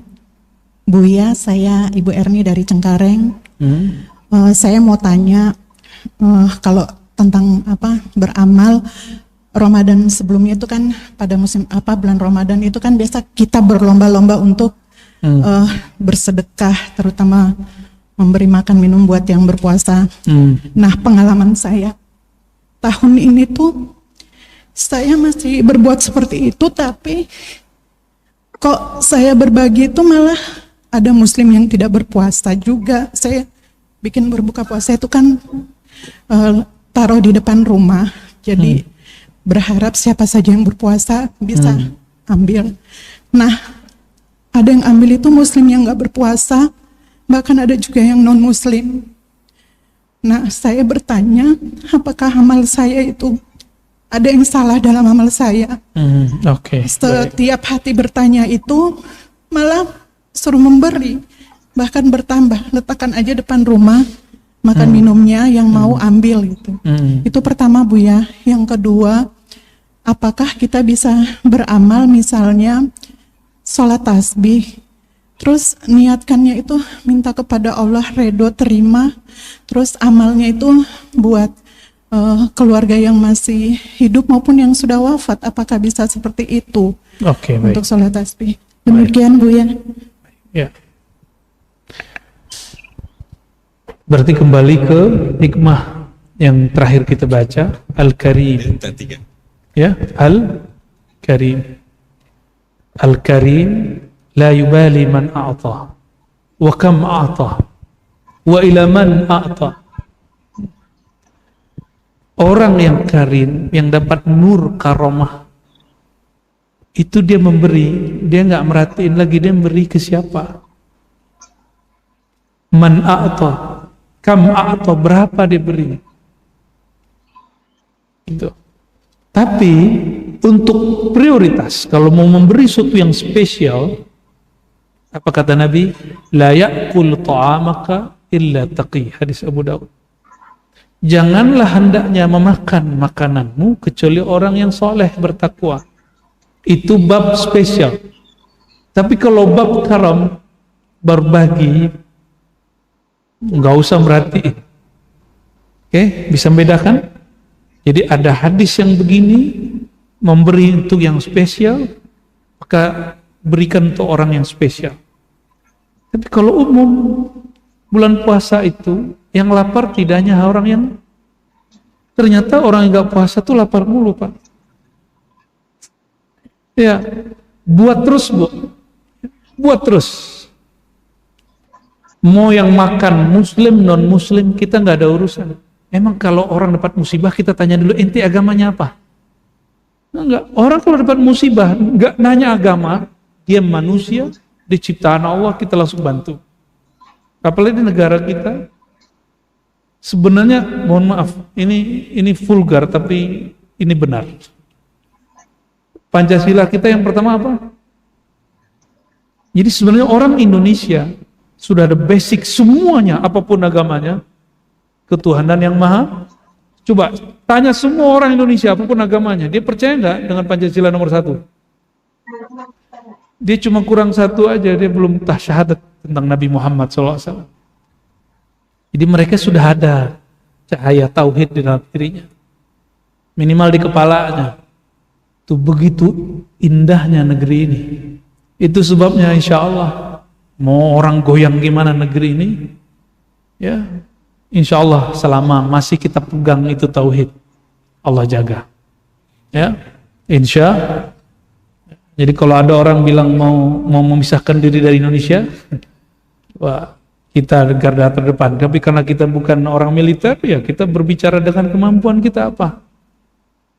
Buya, saya Ibu Erni dari Cengkareng. Saya mau tanya kalau tentang beramal Ramadan sebelumnya itu kan pada musim bulan Ramadan itu kan biasa kita berlomba-lomba untuk bersedekah, terutama memberi makan minum buat yang berpuasa. Nah, pengalaman saya tahun ini tuh saya masih berbuat seperti itu, tapi kok saya berbagi itu malah ada muslim yang tidak berpuasa juga. Saya bikin berbuka puasa itu kan taruh di depan rumah, jadi berharap siapa saja yang berpuasa bisa ambil. Nah, ada yang ambil itu muslim yang gak berpuasa, bahkan ada juga yang non-muslim. Nah, saya bertanya, apakah amal saya itu ada yang salah dalam amal saya? Setiap hati bertanya itu malah suruh memberi, bahkan bertambah, letakkan aja depan rumah, makan minumnya, yang mau ambil gitu. Itu pertama Bu ya. Yang kedua, apakah kita bisa beramal misalnya sholat tasbih, terus niatkannya itu minta kepada Allah ridho, terima, terus amalnya itu buat keluarga yang masih hidup maupun yang sudah wafat, apakah bisa seperti itu untuk sholat tasbih? Demikian Bu ya. Ya. Berarti kembali ke hikmah yang terakhir kita baca, Al-Karim. Ya, Al-Karim. Al-Karim la yubali man a'ta wa kam a'ta wa ila man a'ta. Orang yang karim, yang dapat nur karomah, itu dia memberi, dia nggak merhatiin lagi dia memberi ke siapa. Man a'ta, kam a'ta, berapa dia beri. Itu. Tapi untuk prioritas, kalau mau memberi sesuatu yang spesial, apa kata Nabi? La ya'kul ta'amaka illa taqi, hadis Abu Daud. Janganlah hendaknya memakan makananmu kecuali orang yang soleh bertakwa. Itu bab spesial. Tapi kalau bab karam, berbagi, nggak usah merhatiin. Oke, bisa membedakan? Jadi ada hadis yang begini, memberi untuk yang spesial, maka berikan untuk orang yang spesial. Tapi kalau umum, bulan puasa itu, yang lapar tidak hanya orang yang, ternyata orang yang nggak puasa tuh lapar mulu Pak. Ya, buat terus Bu, buat terus. Mau yang makan muslim non muslim kita nggak ada urusan. Emang kalau orang dapat musibah kita tanya dulu ente agamanya apa? Enggak. Orang kalau dapat musibah nggak nanya agama, dia manusia, diciptaan Allah, kita langsung bantu. Apalagi di negara kita. Sebenarnya mohon maaf, ini vulgar tapi ini benar. Pancasila kita yang pertama apa? Jadi sebenarnya orang Indonesia sudah ada basic semuanya, apapun agamanya, ketuhanan yang maha. Coba tanya semua orang Indonesia apapun agamanya, dia percaya nggak dengan Pancasila nomor 1? Dia cuma kurang satu aja, dia belum syahadat tentang Nabi Muhammad SAW. Jadi mereka sudah ada cahaya tauhid di dalam dirinya, minimal di kepalanya. Itu begitu indahnya negeri ini. Itu sebabnya insya Allah mau orang goyang gimana negeri ini, ya insya Allah selama masih kita pegang itu tauhid, Allah jaga. Ya, insya. Jadi kalau ada orang bilang mau memisahkan diri dari Indonesia, wah, kita garda terdepan. Tapi karena kita bukan orang militer, ya kita berbicara dengan kemampuan kita apa.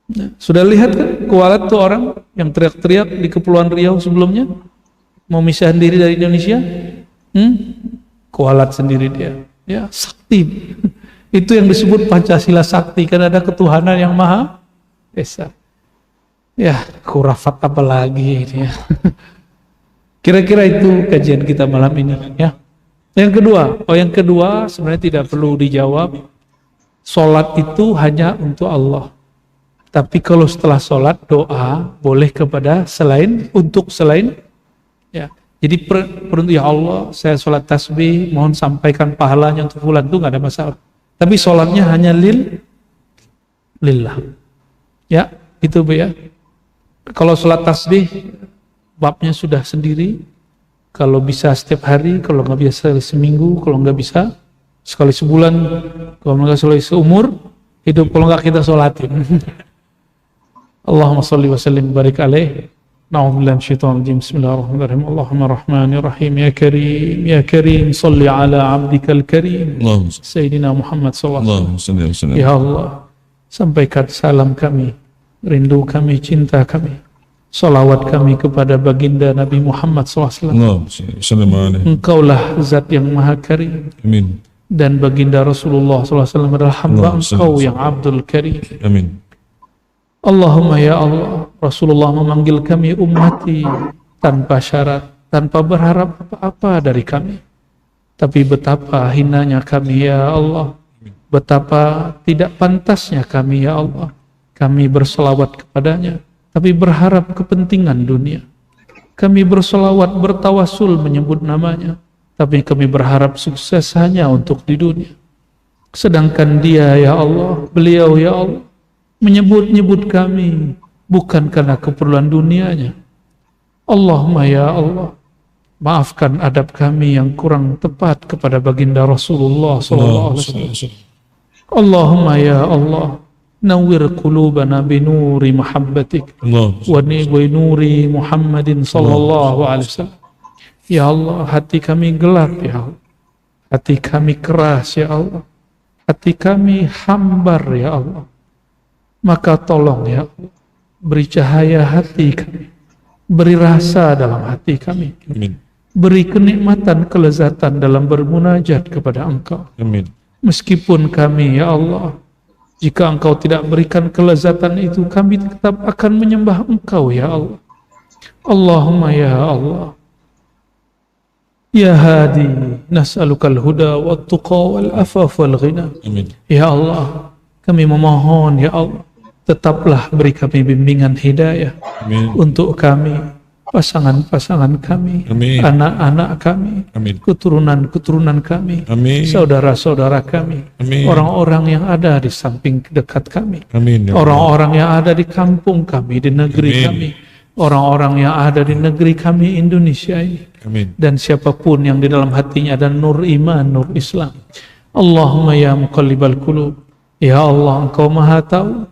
Nah, sudah lihat kan kualat tuh orang yang teriak-teriak di Kepulauan Riau sebelumnya mau misahin diri dari Indonesia, kualat sendiri dia. Ya, sakti. Itu yang disebut Pancasila sakti, karena ada ketuhanan yang maha esa. Ya, khurafat apa lagi ini ya. Kira-kira itu kajian kita malam ini ya. Yang kedua sebenarnya tidak perlu dijawab. Sholat itu hanya untuk Allah. Tapi kalau setelah sholat doa boleh kepada selain ya. Jadi peruntuk ya Allah, saya sholat tasbih, mohon sampaikan pahalanya untuk fulan, itu nggak ada masalah. Tapi sholatnya hanya lillah. Ya, itu Bu ya. Kalau sholat tasbih babnya sudah sendiri. Kalau bisa setiap hari, kalau nggak bisa seminggu, kalau nggak bisa sekali sebulan, kalau nggak sekali seumur hidup, kalau nggak kita sholatin. Allahumma sholli wa sallim barik alaih. Na'udzubillahi minasyaitonir rajim. Bismillahirrahmanirrahim. Allahumma rahmanir rahim ya karim sholli ala abdikal karim Sayyidina Muhammad sallallahu alaihi wasallam. Ya Allah, sampaikan salam kami, rindu kami, cinta kami Salawat kami kepada baginda Nabi Muhammad SAW. Engkaulah zat yang maha karim. Amin. Dan baginda Rasulullah SAW adalah hamba engkau yang Abdul Karim. Amin. Allahumma ya Allah, Rasulullah memanggil kami ummati tanpa syarat, tanpa berharap apa-apa dari kami. Tapi betapa hinanya kami ya Allah, betapa tidak pantasnya kami ya Allah. Kami berselawat kepadanya, tapi berharap kepentingan dunia. Kami berselawat, bertawasul menyebut namanya, tapi kami berharap sukses hanya untuk di dunia. Sedangkan dia ya Allah, beliau ya Allah, menyebut-nyebut kami bukan karena keperluan dunianya. Allahumma ya Allah, maafkan adab kami yang kurang tepat kepada baginda Rasulullah SAW. Allahumma ya Allah, nawwir qulubana binuri mahabbatik wa nuri Muhammadin sallallahu alaihi wasallam. Ya Allah, hati kami gelap ya Allah, hati kami keras ya Allah, hati kami hambar ya Allah. Maka tolong ya Allah, beri cahaya hati kami, beri rasa dalam hati kami. Amin. Beri kenikmatan, kelezatan dalam bermunajat kepada Engkau. Amin. Meskipun kami ya Allah, jika Engkau tidak berikan kelezatan itu, kami tetap akan menyembah Engkau ya Allah. Allahumma ya Allah, ya Hadi, nas'alukal huda wa tuqa wal afaf wal ghina. Amin. Ya Allah, kami memohon ya Allah, tetaplah beri kami bimbingan hidayah. Amin. Untuk kami, pasangan-pasangan kami, Amin. anak-anak kami, Amin. keturunan-keturunan kami, Amin. saudara-saudara kami, Amin. orang-orang yang ada di samping dekat kami, Amin. Ya Allah. orang-orang yang ada di kampung kami, di negeri Amin. kami, orang-orang yang ada di negeri kami Indonesia ini, Amin. dan siapapun yang di dalam hatinya ada nur iman, nur Islam. Allahumma ya muqallibal qulub, ya Allah, Engkau maha tahu.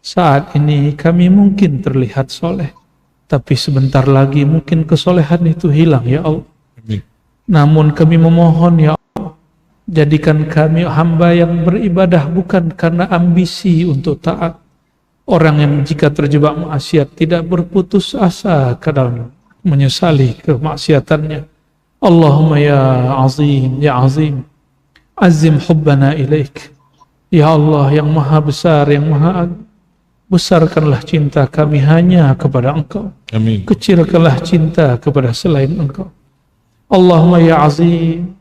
Saat ini kami mungkin terlihat soleh, tapi sebentar lagi mungkin kesolehan itu hilang ya Allah. Amin. Namun kami memohon ya Allah, jadikan kami hamba yang beribadah bukan karena ambisi untuk taat. Orang yang jika terjebak maksiat tidak berputus asa kadang menyesali kemaksiatannya. Allahumma ya azim, ya azim, azim hubbana ilaik. Ya Allah yang maha besar, yang maha agung, besarkanlah cinta kami hanya kepada Engkau. Amin. Kecilkanlah cinta kepada selain Engkau. Allahumma ya azim,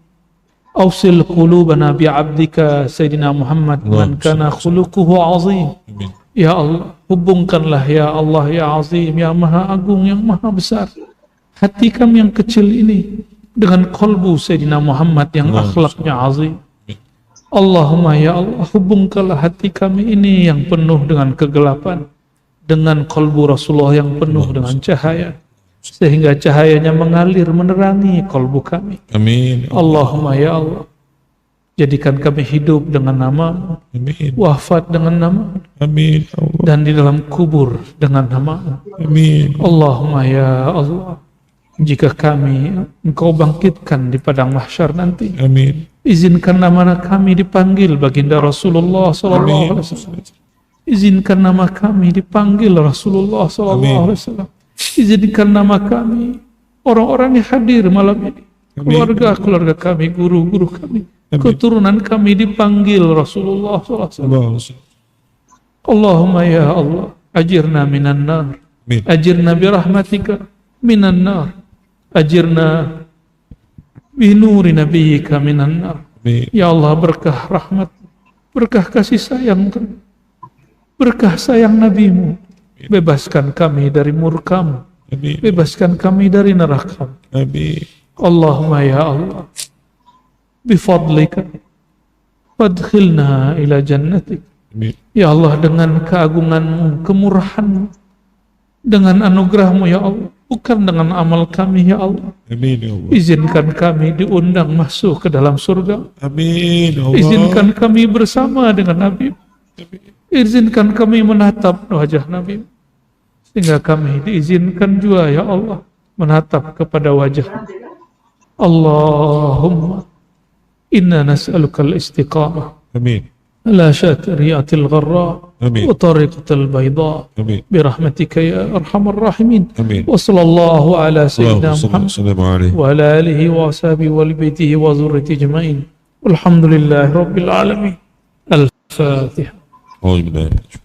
awsil qulubana bi'abdika Sayyidina Muhammad man kana khuluquhu azim. Amin. Ya Allah, hubungkanlah ya Allah ya azim, ya maha agung, yang maha besar, hati kami yang kecil ini dengan qalbu Sayyidina Muhammad yang akhlaknya azim. Allahumma ya Allah, hubungkanlah hati kami ini yang penuh dengan kegelapan dengan qalbu Rasulullah yang penuh dengan cahaya, sehingga cahayanya mengalir menerangi qalbu kami. Amin. Allahumma ya Allah, jadikan kami hidup dengan nama-Mu, Amin. wafat dengan nama-Mu, Amin. Ya Allah. dan di dalam kubur dengan nama-Mu. Amin. Allahumma ya Allah, jika kami Engkau bangkitkan di padang mahsyar nanti, Amin. izinkan nama kami dipanggil baginda Rasulullah SAW. Izinkan nama kami dipanggil Rasulullah SAW. Izinkan nama kami, orang-orang yang hadir malam ini, keluarga-keluarga kami, guru-guru kami, keturunan kami dipanggil Rasulullah SAW. Allahumma ya Allah, ajirna minan nar, ajirna birahmatika minan nar, ajirna binuri nabiyika minan nar. Ya Allah, berkah rahmat, berkah kasih sayang, berkah sayang Nabi-Mu, bebaskan kami dari murka-Mu, bebaskan kami dari neraka. Allahumma ya Allah, bifadlika fadkhilna ila jannatik. Ya Allah, dengan keagungan-Mu, kemurahan-Mu, dengan anugerah-Mu ya Allah, bukan dengan amal kami ya Allah. Amin. Ya Allah. Izinkan kami diundang masuk ke dalam surga. Amin. Ya Allah. Izinkan kami bersama dengan Nabi. Izinkan kami menatap wajah Nabi, sehingga kami diizinkan juga ya Allah menatap kepada wajah. Allahumma inna nas'alukal istiqamah Amin. على شاكرية الغراء آمين. وطريقة البيضاء آمين. برحمتك يا أرحم الراحمين. آمين. وصلى الله على سيدنا اللهم صل محمد وسلم عليه. وعلى آله وأصحابه وبيته وذريته أجمعين والحمد لله رب العالمين. الفاتحة. أعوذ بالله من الشيطان.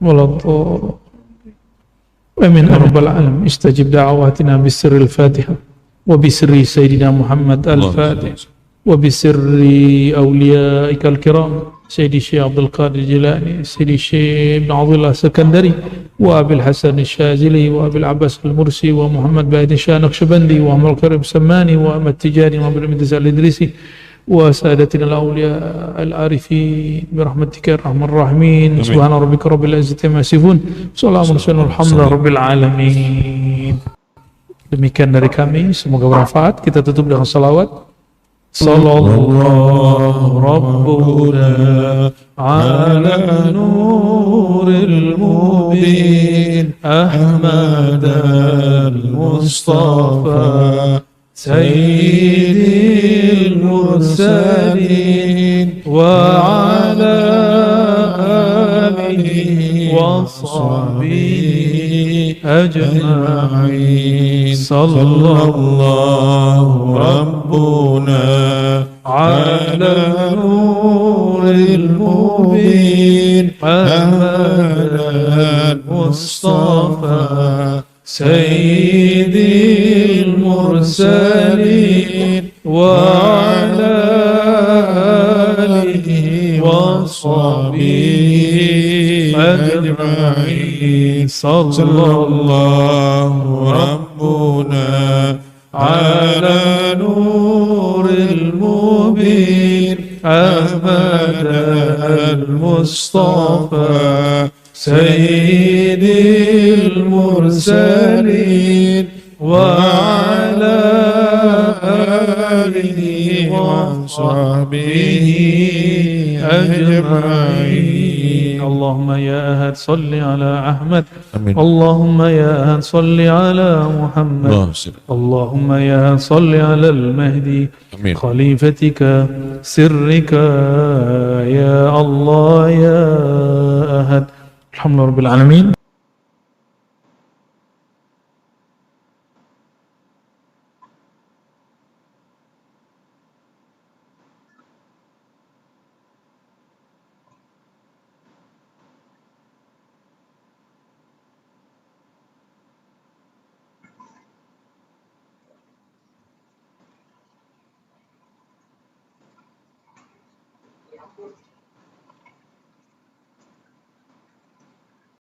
ولا الضالين. آمين يا رب العالمين. استجب دعواتنا بسر الفاتحة وبسر سيدنا محمد الفاتح وبسر أوليائك الكرام سيدي الشيخ عبد القادر الجيلاني سيدي الشيخ ابن عبد الله السكندري وأبي الحسن الشاذلي وأبي العباس المرسي ومحمد بايد الشاه النقشبندي وأحمد الكريم السماني وأحمد التجاني وأبي المدرس الإدريسي وسادتنا الأولياء العارفين برحمتك يا أرحم الراحمين. سبحان ربك رب العزة عما يصفون سلام والحمد لله رب العالمين. Demikian dari kami, semoga bermanfaat. Kita tutup dengan salawat. Sallallahu Rabbuna ala nuril mubin Ahmad al-Mustafa Sayyidil Mursalin wa ala alihi wa sahbihi ajma'in. Sallallahu Rabbuna ala nuril mubin Ahmad al-Mustafa Sayyidil Mursalin wa ala alihi wa sahbihi ajma'in. Sallallahu Rabbuna ala nuril mubin Ahmad al-Mustafa Sayyidil Mursalin wa ala alihi wa sahbihi ajma'in. Allahumma ya ahad salli ala Ahmad. Amin. Allahumma ya ahad salli ala Muhammad. Allahumma ya ahad salli ala al-Mahdi Amin. khalifatika sirrika ya Allah ya ahad. Alhamdulillah Rabbil Alamin.